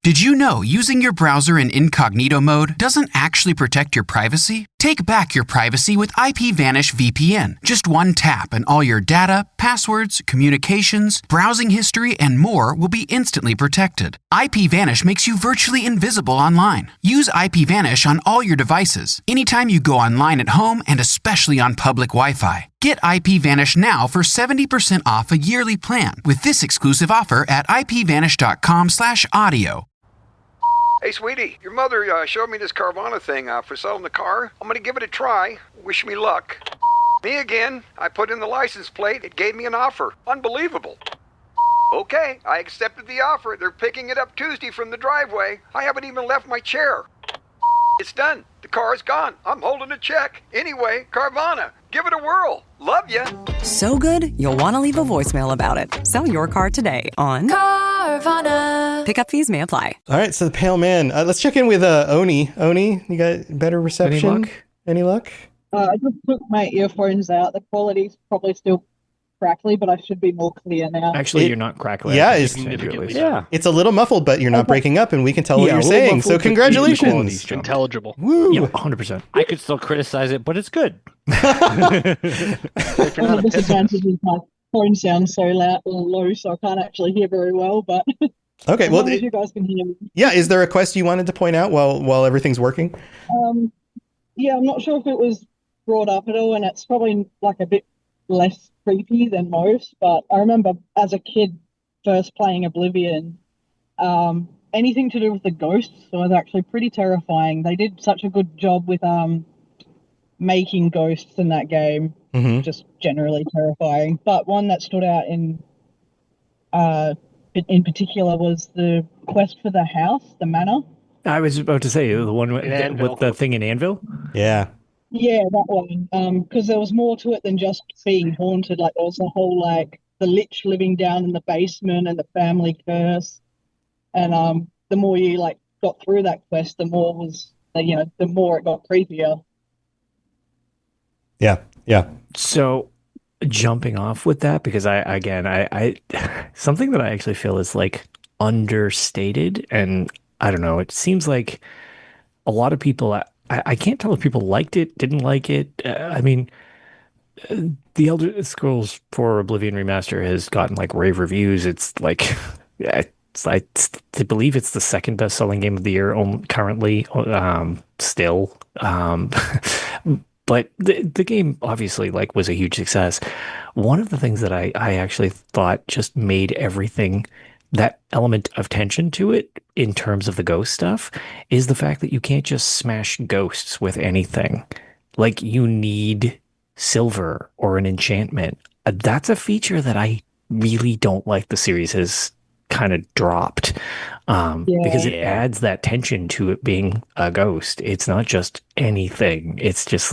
Did you know using your browser in incognito mode doesn't actually protect your privacy? Take back your privacy with IPVanish VPN. Just one tap and all your data, passwords, communications, browsing history, and more will be instantly protected. IPVanish makes you virtually invisible online. Use IPVanish on all your devices, anytime you go online at home and especially on public Wi-Fi. Get IPVanish now for 70% off a yearly plan with this exclusive offer at ipvanish.com/audio. Hey, sweetie, your mother showed me this Carvana thing for selling the car. I'm going to give it a try. Wish me luck. Me again. I put in the license plate. It gave me an offer. Unbelievable. Okay, I accepted the offer. They're picking it up Tuesday from the driveway. I haven't even left my chair. It's done. The car is gone. I'm holding a check. Anyway, Carvana, give it a whirl. Love ya. So good, you'll want to leave a voicemail about it. Sell your car today on Carvana. Pickup fees may apply. All right, so the Pale Man. Let's check in with Oni. Oni, you got better reception? Any luck? I just took my earphones out. The quality's probably still crackly, but I should be more clear now. Actually, you're not crackly. Yeah, it's a little muffled, but you're not breaking up, and we can tell what you're saying. So congratulations. It's intelligible. Woo! Yeah, 100%. I could still criticize it, but it's good. The disadvantage is my phone sounds so low, so I can't actually hear very well. But okay, well, you guys can hear me. Yeah, is there a quest you wanted to point out while everything's working? Yeah, I'm not sure if it was brought up at all, and it's probably like a bit less creepy than most, but I remember as a kid first playing Oblivion, anything to do with the ghosts was actually pretty terrifying. They did such a good job with making ghosts in that game, just generally terrifying. But one that stood out in particular was the quest for the house, the manor. I was about to say the one with the thing in Anvil. Yeah. Yeah, that one. Because there was more to it than just being haunted. Like there was a whole the lich living down in the basement and the family curse. And the more you got through that quest, the more the more it got creepier. Yeah. So jumping off with that, because I something that I actually feel is understated, and I don't know, it seems like a lot of people, I can't tell if people liked it, didn't like it. I mean, the Elder Scrolls 4 Oblivion Remaster has gotten rave reviews. It's I believe it's the second best-selling game of the year currently, still. But the game obviously was a huge success. One of the things that I actually thought just made everything, that element of tension to it in terms of the ghost stuff, is the fact that you can't just smash ghosts with anything. You need silver or an enchantment. That's a feature that I really don't like the series has kind of dropped, because it adds that tension to it being a ghost. It's not just anything. It's just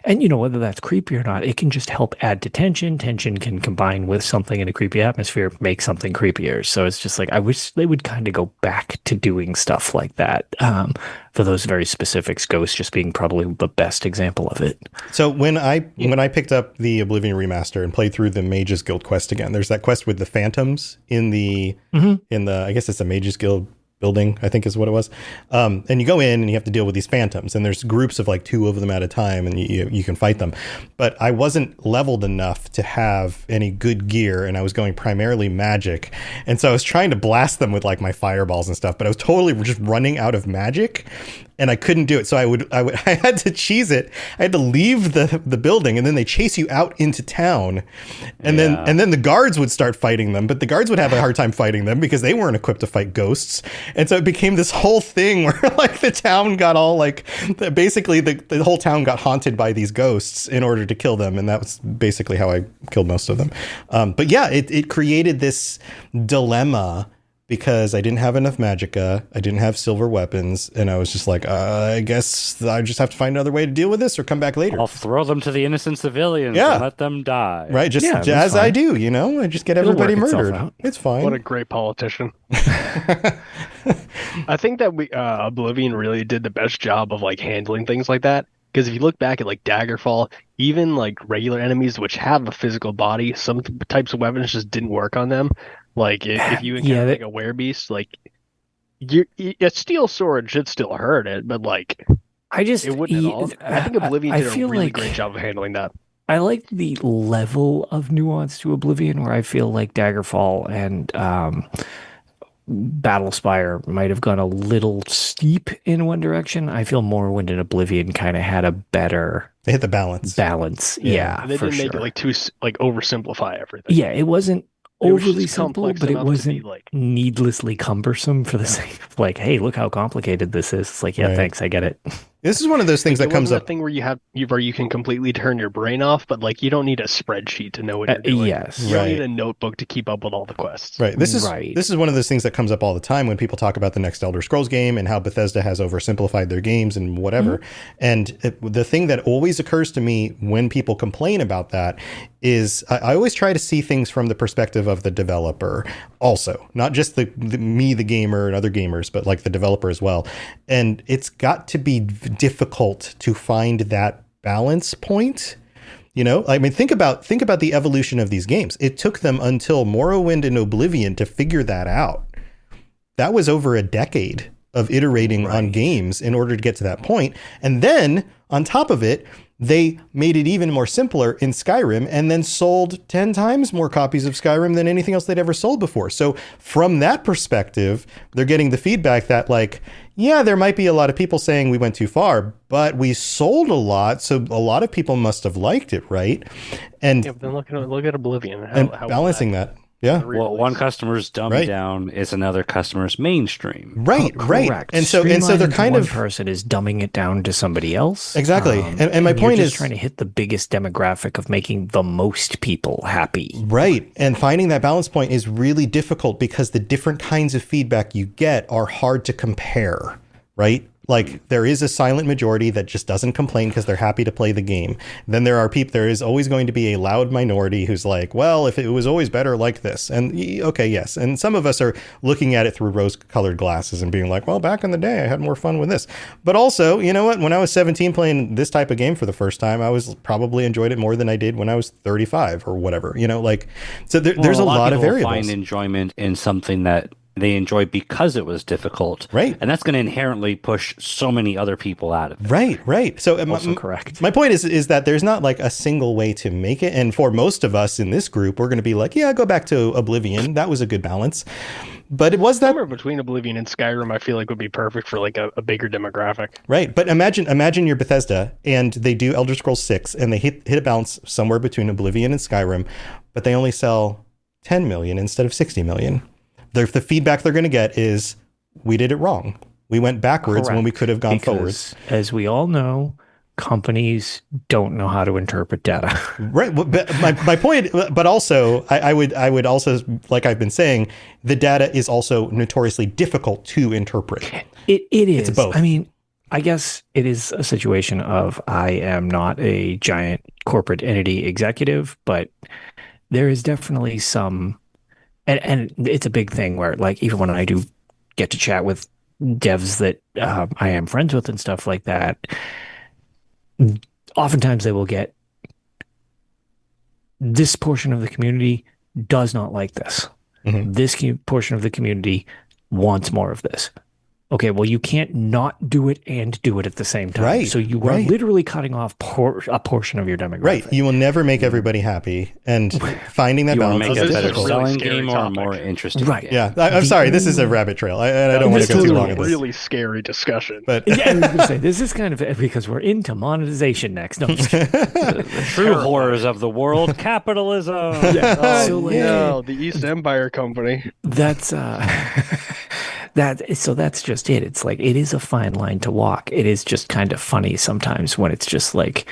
and whether that's creepy or not, it can just help add to tension. Tension can combine with something in a creepy atmosphere, make something creepier. So it's just I wish they would kind of go back to doing stuff like that, for those very specifics, Ghost just being probably the best example of it. So when I picked up the Oblivion Remaster and played through the Mages Guild quest again, there's that quest with the phantoms in the I guess it's the Mages Guild building, I think is what it was. And you go in and you have to deal with these phantoms, and there's groups of 2 of them at a time, and you can fight them. But I wasn't leveled enough to have any good gear, and I was going primarily magic. And so I was trying to blast them with my fireballs and stuff, but I was totally just running out of magic, and I couldn't do it. So I had to cheese it. I had to leave the building, and then they chase you out into town. And then the guards would start fighting them, but the guards would have a hard time fighting them because they weren't equipped to fight ghosts. And so it became this whole thing where the town got all basically the whole town got haunted by these ghosts in order to kill them. And that was basically how I killed most of them. But yeah, it created this dilemma because I didn't have enough magicka, I didn't have silver weapons, and I was just I guess I just have to find another way to deal with this or come back later. I'll throw them to the innocent civilians and let them die. Right, just as I do, I just get everybody murdered. It's fine. What a great politician. I think that Oblivion really did the best job of handling things like that. Because if you look back at Daggerfall, even regular enemies which have a physical body, some types of weapons just didn't work on them. If you encounter a werebeast, a steel sword should still hurt it, but it wouldn't at all. I think Oblivion did a really great job of handling that. I like the level of nuance to Oblivion where I feel like Daggerfall and Battlespire might have gone a little steep in one direction. I feel Morrowind and Oblivion kind of had a better They hit the balance. Yeah, And they for didn't make sure. it like too like oversimplify everything. Yeah, it wasn't It was overly just simple, complex but it enough to wasn't be, like- needlessly cumbersome for the sake of like, hey, look how complicated this is. It's like, yeah, Right. thanks, I get it. This is one of those things Like, that it comes wasn't up. a thing where you can completely turn your brain off, but like you don't need a spreadsheet to know what you're doing. Yes. You don't Right. need a notebook to keep up with all the quests. Right. This is Right. this is one of those things that comes up all the time when people talk about the next Elder Scrolls game and how Bethesda has oversimplified their games and whatever. And the thing that always occurs to me when people complain about that is I always try to see things from the perspective of the developer also, not just the gamer and other gamers, but like the developer as well. And it's got to be difficult to find that balance point. You know, I mean, think about the evolution of these games. It took them until Morrowind and Oblivion to figure that out. That was over a decade of iterating on games in order to get to that point. And then on top of it, they made it even more simpler in Skyrim and then sold 10 times more copies of Skyrim than anything else they'd ever sold before. So from that perspective, they're getting the feedback that like, yeah, there might be a lot of people saying we went too far, but we sold a lot. So a lot of people must have liked it, right? And, Yeah, but then look at Oblivion. and balancing that. Yeah. Well, one customer's dumbed Right. down is another customer's mainstream. Right, right. Correct. And so they're Streamlining to kind one of person is dumbing it down to somebody else. Exactly. And my you're point just is trying to hit the biggest demographic of making the most people happy. right. And finding that balance point is really difficult because the different kinds of feedback you get are hard to compare, right? Like there is a silent majority that just doesn't complain because they're happy to play the game. Then there is always going to be a loud minority who's like, well, if it was always better like this. And okay, yes. And some of us are looking at it through rose-colored glasses and being like, well, back in the day, I had more fun with this. But also, you know what? When I was 17 playing this type of game for the first time, I was probably enjoyed it more than I did when I was 35 or whatever, you know, like, so there's a lot of people variables. find enjoyment in something that they enjoy because it was difficult. Right. And that's going to inherently push so many other people out of it. Right, right. So Also correct. My point is that there's not like a single way to make it. And for most of us in this group, we're going to be like, yeah, go back to Oblivion. That was a good balance. But it was that Somewhere between Oblivion and Skyrim, I feel like would be perfect for like a bigger demographic. right. But imagine you're Bethesda and they do Elder Scrolls 6 and they hit a balance somewhere between Oblivion and Skyrim, but they only sell 10 million instead of 60 million. The feedback they're going to get is we did it wrong. We went backwards when we could have gone forwards. As we all know, companies don't know how to interpret data. Right. But my point, but also I would also, like I've been saying, the data is also notoriously difficult to interpret. It is. It's both. I mean, I guess it is a situation of I am not a giant corporate entity executive, but there is definitely some, and it's a big thing where like, even when I do get to chat with devs that I am friends with and stuff like that, oftentimes they will get, this portion of the community does not like this. Mm-hmm. This portion of the community wants more of this. Okay, well, you can't not do it and do it at the same time. Right, So you are right. literally cutting off a portion of your demographic. Right. You will never make everybody happy. And finding that You want to balance make is it a better difficult. selling scary game or a topic. more interesting Right. game? Yeah. I'm sorry. This is a rabbit trail. And I don't want to go too long on this. Really scary discussion. But Yeah, I was going to say, this is kind of because we're into monetization next. No, I'm just kidding. True horrors of the world, capitalism. Yeah. Oh, So, like, no, the East Empire Company. That's that's just it. It's like it is a fine line to walk. It is just kind of funny sometimes when it's just like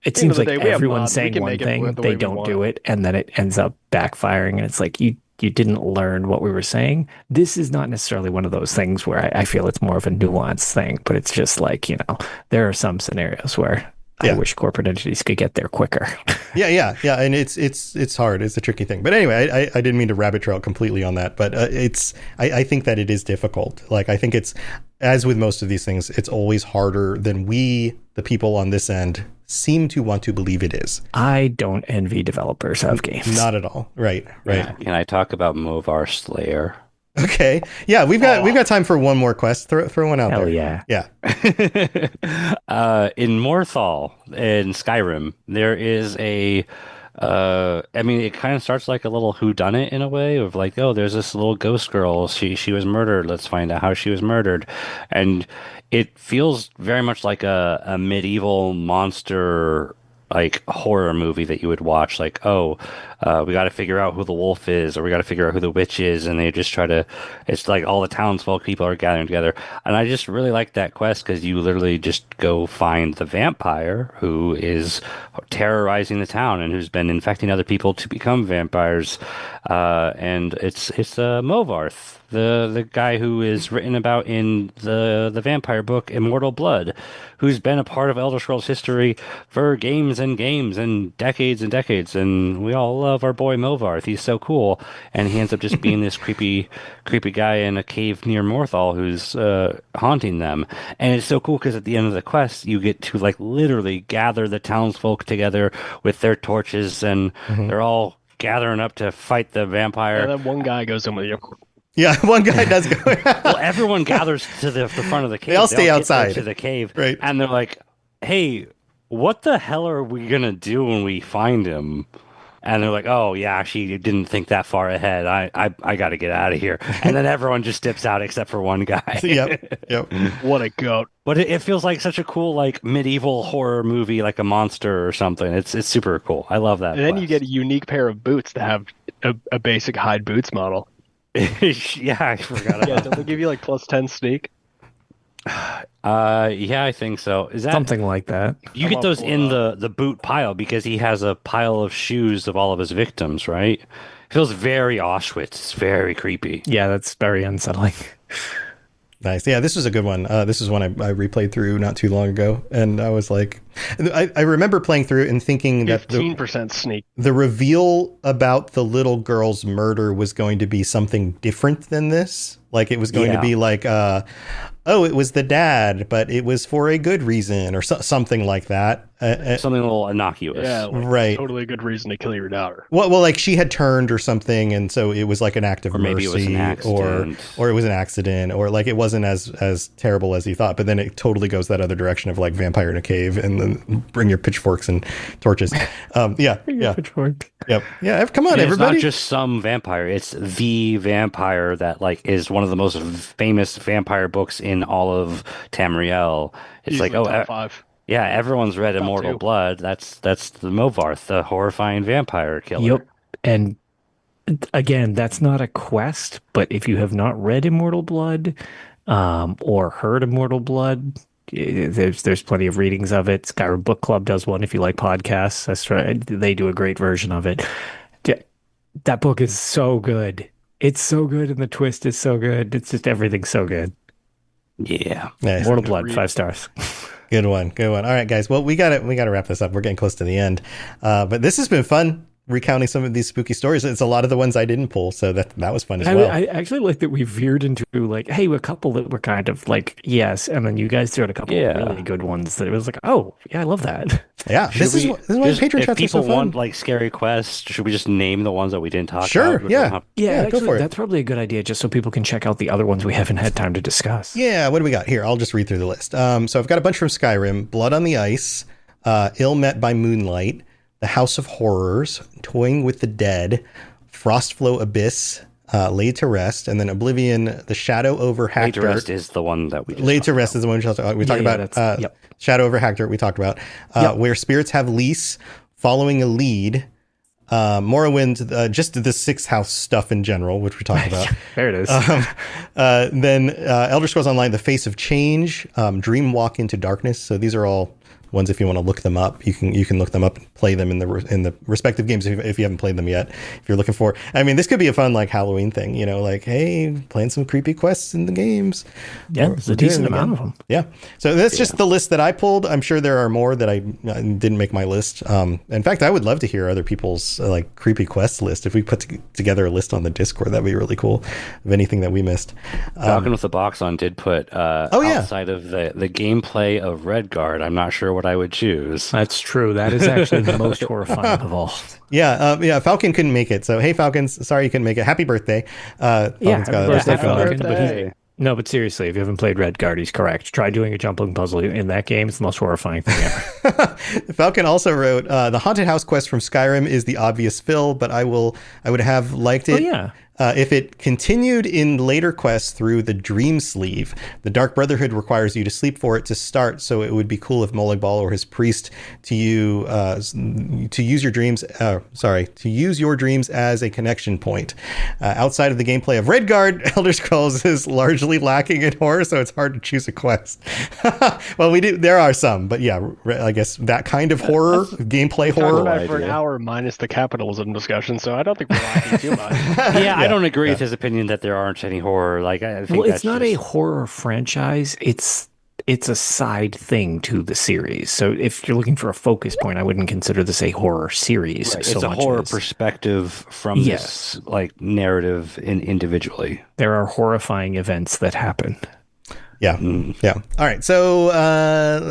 it seems like everyone's saying one thing, they don't do it, and then it ends up backfiring, and it's like you didn't learn what we were saying. This is not necessarily one of those things where I feel it's more of a nuanced thing, but it's just like, you know, there are some scenarios where I wish corporate entities could get there quicker. Yeah. And it's hard. It's a tricky thing. But anyway, I didn't mean to rabbit trail completely on that, but I think that it is difficult. Like, I think it's, as with most of these things, it's always harder than we, the people on this end, seem to want to believe it is. I don't envy developers of games. Not at all. Right. Yeah. Can I talk about Movar Slayer? Okay. Yeah, we've got time for one more quest. Throw one out Hell there. yeah. Yeah. In Morthal in Skyrim, there is a I mean, it kind of starts like a little whodunit in a way of like, oh, there's this little ghost girl. She was murdered. Let's find out how she was murdered. And it feels very much like a medieval monster like horror movie that you would watch. Like, oh, we got to figure out who the wolf is, or we got to figure out who the witch is, and they just try to. It's like all the townsfolk people are gathering together, and I just really like that quest because you literally just go find the vampire who is terrorizing the town and who's been infecting other people to become vampires, and it's Movarth, the guy who is written about in the vampire book Immortal Blood, who's been a part of Elder Scrolls history for games and games and decades, and we all love our boy Movarth. He's so cool, and he ends up just being this creepy guy in a cave near Morthal who's haunting them. And it's so cool because at the end of the quest, you get to like literally gather the townsfolk together with their torches, and they're all gathering up to fight the vampire. And then one guy goes in with you. Yeah, one guy does go. Well, everyone gathers to the front of the cave. They all stay outside to the cave, right? And they're like, "Hey, what the hell are we gonna do when we find him?" And they're like, "Oh yeah, she didn't think that far ahead. I got to get out of here." And then everyone just dips out except for one guy. Yep. What a goat! But it feels like such a cool like medieval horror movie, like a monster or something. It's super cool. I love that. And then you get a unique pair of boots to have a basic hide boots model. Yeah, I forgot. Yeah, don't they give you like +10 sneak? Yeah, I think so. Is that something like that? You get those in the boot pile because he has a pile of shoes of all of his victims, right? It feels very Auschwitz. It's very creepy. Yeah, that's very unsettling. Nice. Yeah, this was a good one. This is one I replayed through not too long ago, and I was like, I remember playing through it and thinking that 15% sneak. The reveal about the little girl's murder was going to be something different than this. Like it was going to be like, oh, it was the dad, but it was for a good reason or something like that. Something a little innocuous. Yeah, like, right. Totally a good reason to kill your daughter. Well, like she had turned or something, and so it was like an act of mercy, maybe it was an accident. or it was an accident, or like it wasn't as terrible as he thought. But then it totally goes that other direction of like vampire in a cave, and then bring your pitchforks and torches. Yeah. Pitchfork. Yep. Yeah. Come on, and everybody. It's not just some vampire. It's the vampire that like is one of the most famous vampire books in all of Tamriel. It's Easily like top 5. Yeah, everyone's read Immortal Blood. That's the Movarth, the horrifying vampire killer. Yep. And again, that's not a quest, but if you have not read Immortal Blood, or heard Immortal Blood, there's plenty of readings of it. Skyrim Book Club does one if you like podcasts. That's right. They do a great version of it. That book is so good. It's so good, and the twist is so good. It's just everything's so good. Yeah. Nice. Immortal Blood, 5 stars. Good one. All right, guys. Well, we gotta wrap this up. We're getting close to the end. But this has been fun, recounting some of these spooky stories. It's a lot of the ones I didn't pull, so that was fun as well. I actually like that we veered into like, hey, a couple that were kind of like yes, and then you guys threw out a couple of really good ones that it was like, oh yeah, I love that. Yeah, this is why Patreon chats are so people fun. want like scary quests, should we just name the ones that we didn't talk about? Sure, yeah, actually, go for it. That's probably a good idea, just so people can check out the other ones we haven't had time to discuss. Yeah, what do we got here? I'll just read through the list. So I've got a bunch from Skyrim: Blood on the Ice, Ill Met by Moonlight, The House of Horrors, Toying with the Dead, Frostflow Abyss, Laid to Rest, and then Oblivion, The Shadow over Hackdirt. Laid to Rest is the one that we just Laid to Rest is the one we talked about. Shadow over Hackdirt we talked about. Where Spirits Have Lease, Following a Lead, Morrowind, just the Sixth House stuff in general, which we talked about. There it is. Then Elder Scrolls Online, The Face of Change, Dream Walk into Darkness. So these are all ones, if you want to look them up, you can look them up and play them in the respective games if you haven't played them yet. If you're looking for, I mean, this could be a fun like Halloween thing, like, hey, playing some creepy quests in the games. Yeah, there's a decent amount of them. Yeah, so that's just the list that I pulled. I'm sure there are more that I didn't make my list. In fact, I would love to hear other people's like creepy quest list. If we put together a list on the Discord, that'd be really cool of anything that we missed. Falcon with the Box on did put outside of the gameplay of Redguard, I'm not sure what I would choose. That's true. That is actually the most horrifying of all. Yeah, Falcon couldn't make it. So hey, Falcon, sorry you couldn't make it. Happy birthday! Happy birthday, Falcon. But No, but seriously, if you haven't played Redguard, he's correct. Try doing a jumping puzzle in that game. It's the most horrifying thing ever. Falcon also wrote, the haunted house quest from Skyrim is the obvious fill, but I would have liked it. Oh, yeah. If it continued in later quests through the Dream Sleeve. The Dark Brotherhood requires you to sleep for it to start, so it would be cool if Molag Bal or his priest to use your dreams as a connection point. Outside of the gameplay of Redguard, Elder Scrolls is largely lacking in horror, so it's hard to choose a quest. Well, there are some, but yeah, I guess that kind of horror, gameplay horror. Talked about it for an hour minus the capitalism discussion, so I don't think we're lacking too much. I don't agree with his opinion that there aren't any horror. Like, I think it's not a horror franchise. It's a side thing to the series. So if you're looking for a focus point, I wouldn't consider this a horror series. Right. So it's a much horror as, perspective from this like narrative individually. There are horrifying events that happen. Yeah. Yeah. All right. So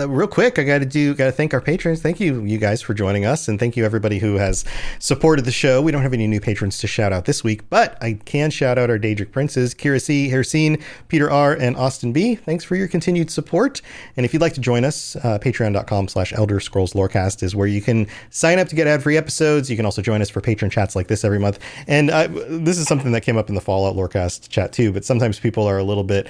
real quick, I got to thank our patrons. Thank you guys for joining us. And thank you everybody who has supported the show. We don't have any new patrons to shout out this week, but I can shout out our Daedric Princes, Kira C, Hersine, Peter R, and Austin B. Thanks for your continued support. And if you'd like to join us, patreon.com/Elder Scrolls Lorecast is where you can sign up to get ad-free episodes. You can also join us for patron chats like this every month. And this is something that came up in the Fallout Lorecast chat too, but sometimes people are a little bit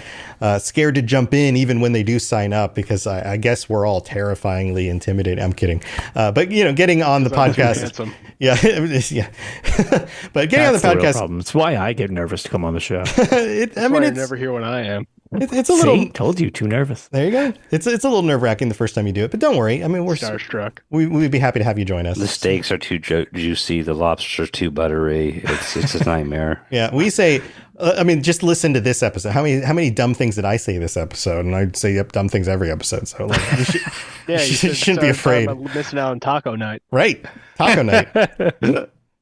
scared to jump in even when they do sign up, because I guess we're all terrifyingly intimidated. I'm kidding. But getting on the podcast. Yeah. But getting on the podcast. It's why I get nervous to come on the show. It's never here when I am. It's a little. Told you, too nervous. There you go. It's a little nerve wracking the first time you do it, but don't worry. I mean, we're starstruck. We'd be happy to have you join us. The steaks are too juicy. The lobsters are too buttery. It's a nightmare. Yeah, we say. Just listen to this episode. How many dumb things did I say this episode? And I'd say dumb things every episode. So you shouldn't be afraid. Missing out on taco night. Right, taco night.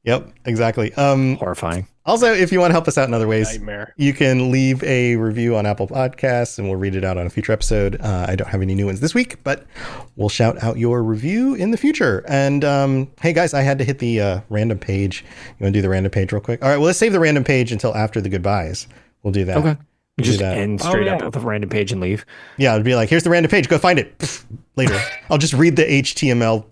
Yep, exactly. Horrifying. Also, if you want to help us out in other ways, nightmare. You can leave a review on Apple Podcasts, and we'll read it out on a future episode. I don't have any new ones this week, but we'll shout out your review in the future. And hey, guys, I had to hit the random page. You want to do the random page real quick? All right, well, let's save the random page until after the goodbyes. We'll do that. Okay. We'll just end straight up with a random page and leave. Yeah, it'd be like, here's the random page. Go find it. Pfft, later. I'll just read the HTML.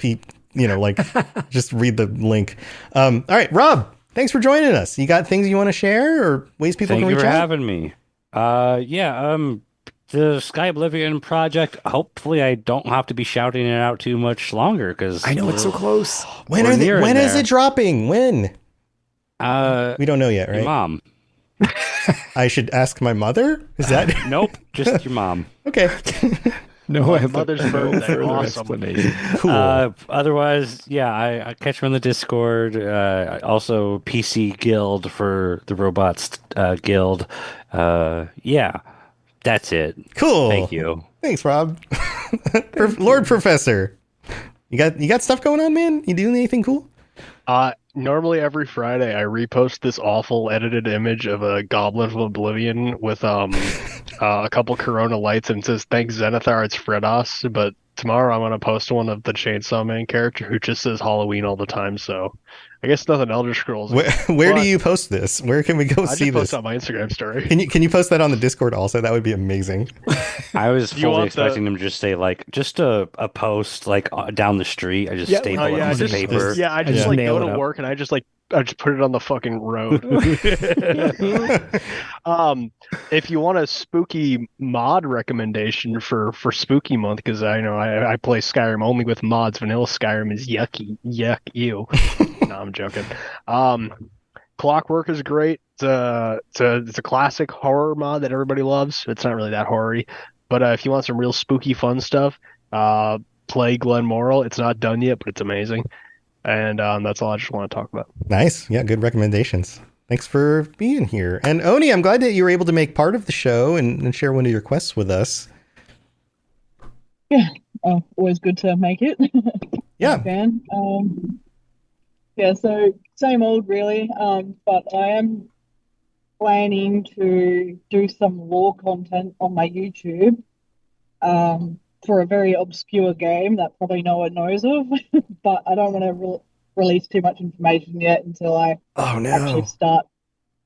Just read the link. All right, Rob. Thanks for joining us. You got things you want to share or ways people can reach out? Thank you for having me. The Sky Oblivion project, hopefully I don't have to be shouting it out too much longer, because I know it's so close. When is it dropping? When? We don't know yet, right? Your mom. I should ask my mother? Is that? Nope, just your mom. Okay. No, mother's birthday. Awesome. Cool. Otherwise, I catch her on the Discord. Also, PC Guild for the Robots Guild. That's it. Cool. Thank you. Thanks, Rob. Lord Professor. You got stuff going on, man? You doing anything cool? Normally every Friday I repost this awful edited image of a Goblet of Oblivion with a couple Corona lights, and it says, "Thanks Zenithar, it's Fredos." But tomorrow I'm gonna post one of the Chainsaw Man character who just says Halloween all the time. So I guess nothing Elder Scrolls. Where do you post this? Where can we go see this? I just post on my Instagram story. Can you post that on the Discord also? That would be amazing. I was fully expecting them to just say just a post down the street. I just staple it on the paper. I just go to work and I just put it on the fucking road. If you want a spooky mod recommendation for spooky month, because I know I play Skyrim only with mods. Vanilla Skyrim is yucky, ew. No, I'm joking. Clockwork is great. It's a classic horror mod that everybody loves. It's not really that horror-y, but if you want some real spooky fun stuff, play Glenmoral. It's not done yet, but it's amazing. And that's all I just want to talk about. Nice. Yeah, good recommendations. Thanks for being here. And Oni, I'm glad that you were able to make part of the show and share one of your quests with us. Yeah, always good to make it. Yeah. Fan. So same old really, but I am planning to do some lore content on my YouTube for a very obscure game that probably no one knows of, but I don't want to release too much information yet until I actually start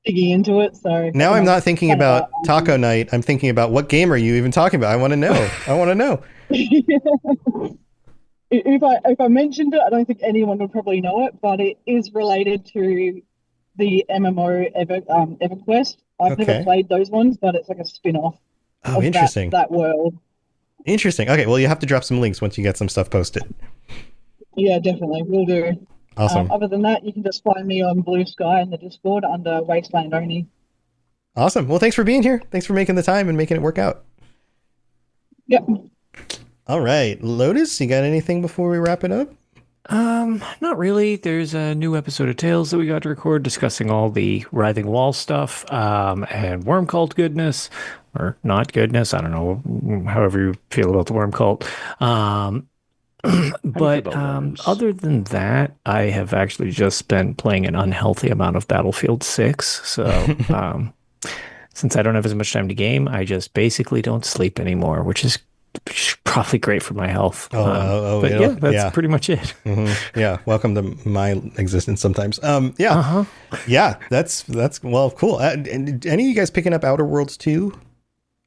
digging into it. So Now I'm not thinking about taco night. I'm thinking about what game are you even talking about? I want to know. I want to know. If I mentioned it, I don't think anyone would probably know it, but it is related to the MMO EverQuest. I've never played those ones, but it's like a spin-off. Oh, interesting. That world. Interesting. Okay, well, you have to drop some links once you get some stuff posted. Yeah, definitely. Will do. Awesome. Other than that, you can just find me on Blue Sky in the Discord under Wasteland Only. Awesome. Well, thanks for being here. Thanks for making the time and making it work out. Yep. All right. Lotus, you got anything before we wrap it up? Not really. There's a new episode of Tales that we got to record discussing all the Writhing Wall stuff, and Worm Cult goodness, or not goodness. I don't know, however you feel about the Worm Cult. But other than that, I have actually just been playing an unhealthy amount of Battlefield 6. So since I don't have as much time to game, I just basically don't sleep anymore, which is probably great for my health. But yeah, that's pretty much it. Mm-hmm. Yeah. Welcome to my existence sometimes. Yeah. Yeah. That's well, cool. And any of you guys picking up Outer Worlds 2?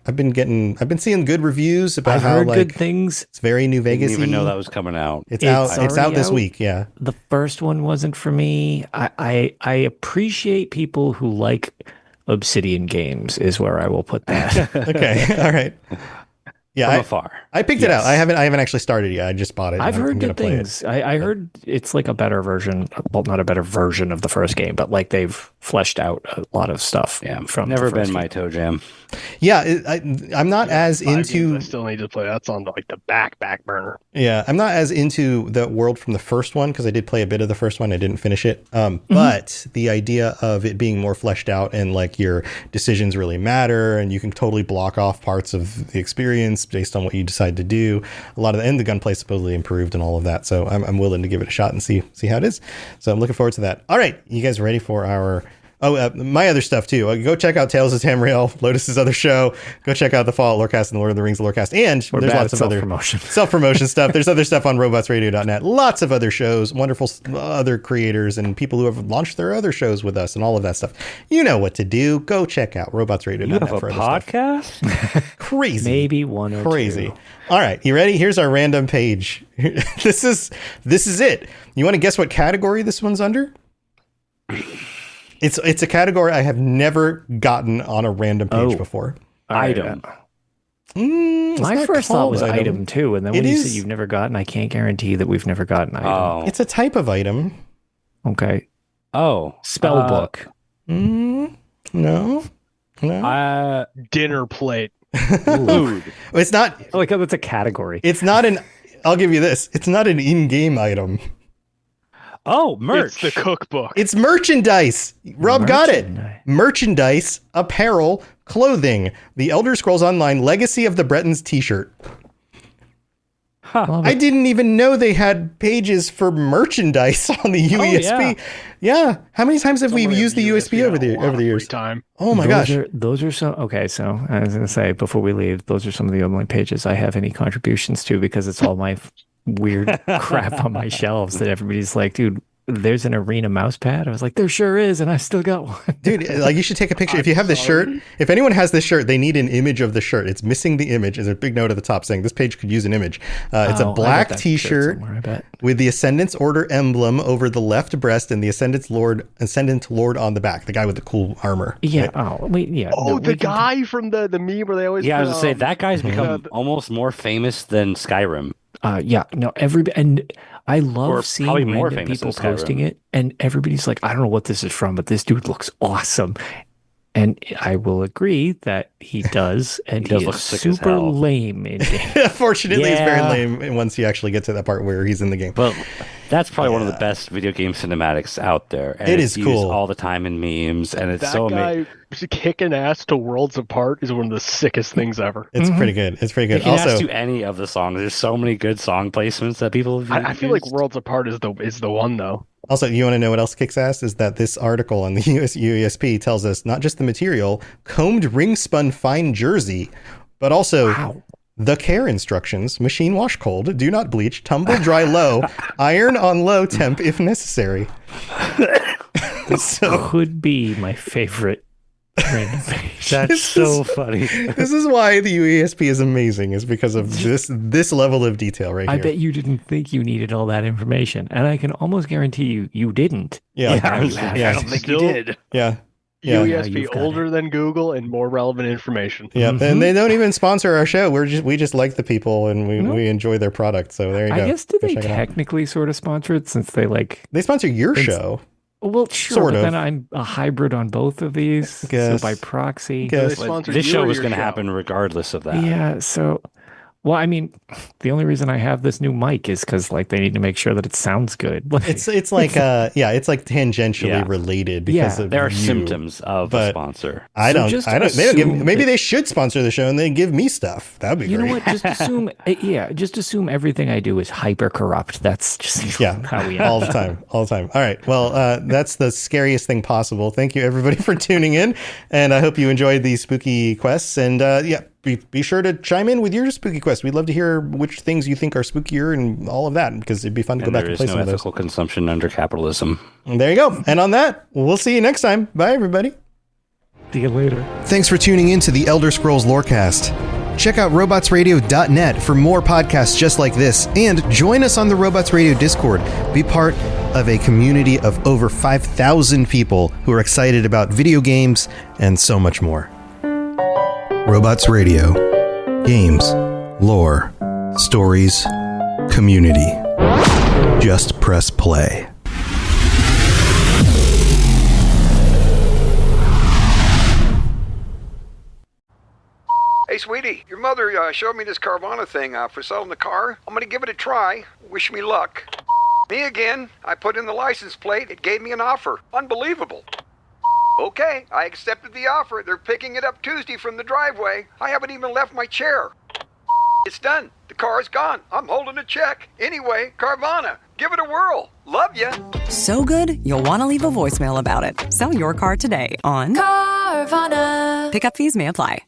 I've been seeing good reviews about how heard good things. It's very New Vegas. Didn't even know that was coming out. It's out this week. Yeah. The first one wasn't for me. I appreciate people who like Obsidian games is where I will put that. Okay. All right. Yeah, From afar. I picked it out. I haven't actually started it yet. I just bought it. I've heard good things. I heard it's like a better version. Well, not a better version of the first game, but like they've fleshed out a lot of stuff. Yeah, from never been my toe jam. Yeah, I'm not as into. I still need to play. That's on like the back burner. Yeah, I'm not as into the world from the first one because I did play a bit of the first one. I didn't finish it. But the idea of it being more fleshed out and like your decisions really matter, and you can totally block off parts of the experience based on what you decide to do. A lot of the gunplay supposedly improved and all of that. So I'm willing to give it a shot and see how it is. So I'm looking forward to that. All right, you guys ready for our? My other stuff too. Go check out Tales of Tamriel, Lotus's other show. Go check out the Fallout Lorecast and the Lord of the Rings Lorecast. And there's lots of other self-promotion stuff. There's other stuff on robotsradio.net. Lots of other shows, wonderful other creators and people who have launched their other shows with us and all of that stuff. You know what to do. Go check out robotsradio.net. You have a for podcast? Crazy. Maybe one or Crazy. two. All right, you ready? Here's our random page. This is it. You want to guess what category this one's under? It's a category I have never gotten on a random page before. Item. My first thought was item too, and then when you said you've never gotten, I can't guarantee that we've never gotten item. Oh. It's a type of item. Okay. Oh. Spell book. No. Dinner plate. Food. It's not. Like it's a category. It's not an. I'll give you this. It's not an in-game item. Oh, merch. It's the cookbook. It's merchandise. Rob got it. Merchandise, apparel, clothing. The Elder Scrolls Online Legacy of the Bretons t-shirt. Huh. I didn't even know they had pages for merchandise on the UESP. Yeah. How many times have we used the USB over the years? Oh my gosh. Those are some. Okay, so I was going to say before we leave, those are some of the only pages I have any contributions to because it's all my weird crap on my shelves that everybody's like, dude, there's an Arena mouse pad. I was like, there sure is, and I still got one. Dude, like you should take a picture. If you have this shirt, if anyone has this shirt, they need an image of the shirt. It's missing the image. There's a big note at the top saying this page could use an image. It's a black t-shirt with the Ascendant's Order emblem over the left breast and the Ascendant Lord on the back. The guy with the cool armor. Yeah. Right? Oh, wait. Yeah. Oh, the guy from the meme where they always. Yeah, I was gonna say that guy's become almost more famous than Skyrim. Yeah. No. And I love seeing random people posting it, and everybody's like, I don't know what this is from, but this dude looks awesome. And I will agree that he does, and he is super lame in game. Fortunately, he's very lame once you actually get to that part where he's in the game. Well, that's probably one of the best video game cinematics out there. And it is cool all the time in memes, and it's so amazing. Kicking ass to Worlds Apart is one of the sickest things ever. It's pretty good. It's pretty good. You can ask to any of the songs. There's so many good song placements that people have used. I feel like Worlds Apart is the one though. Also, you want to know what else kicks ass? Is that this article on the UESP tells us not just the material, combed ring spun fine jersey, but also the care instructions: machine wash cold, do not bleach, tumble dry low, iron on low temp if necessary. This could be my favorite random page. That's so funny. This is why the UESP is amazing, is because of this level of detail right here. I bet you didn't think you needed all that information, and I can almost guarantee you didn't. Yeah, I don't think you did. Yeah. UESP older than Google and more relevant information. Yeah, and they don't even sponsor our show. We just like the people and we enjoy their product. So there you go. I guess they technically sort of sponsor it since they sponsor your show. Well, sure, sort but of. then I'm a hybrid on both of these, so by proxy. This show was going to happen regardless of that. Yeah, so... Well, I mean, the only reason I have this new mic is because they need to make sure that it sounds good. It's like tangentially related because of there are you, symptoms of a sponsor. They don't give. Maybe they should sponsor the show and they give me stuff. That'd be great. You know what? Just assume. Just assume everything I do is hyper corrupt. That's just how we all the time. All right. Well, that's the scariest thing possible. Thank you everybody for tuning in, and I hope you enjoyed these spooky quests. And Be sure to chime in with your spooky quest. We'd love to hear which things you think are spookier and all of that, because it'd be fun to go back and play some of those. There is no ethical consumption under capitalism. And there you go. And on that, we'll see you next time. Bye, everybody. See you later. Thanks for tuning in to the Elder Scrolls Lorecast. Check out robotsradio.net for more podcasts just like this, and join us on the Robots Radio Discord. Be part of a community of over 5,000 people who are excited about video games and so much more. Robots Radio. Games, lore, stories, community. Just press play. Hey, sweetie, your mother showed me this Carvana thing for selling the car. I'm gonna give it a try. Wish me luck. Me again. I put in the license plate. It gave me an offer. Unbelievable. Okay, I accepted the offer. They're picking it up Tuesday from the driveway. I haven't even left my chair. It's done. The car is gone. I'm holding a check. Anyway, Carvana, give it a whirl. Love ya. So good, you'll want to leave a voicemail about it. Sell your car today on Carvana. Pickup fees may apply.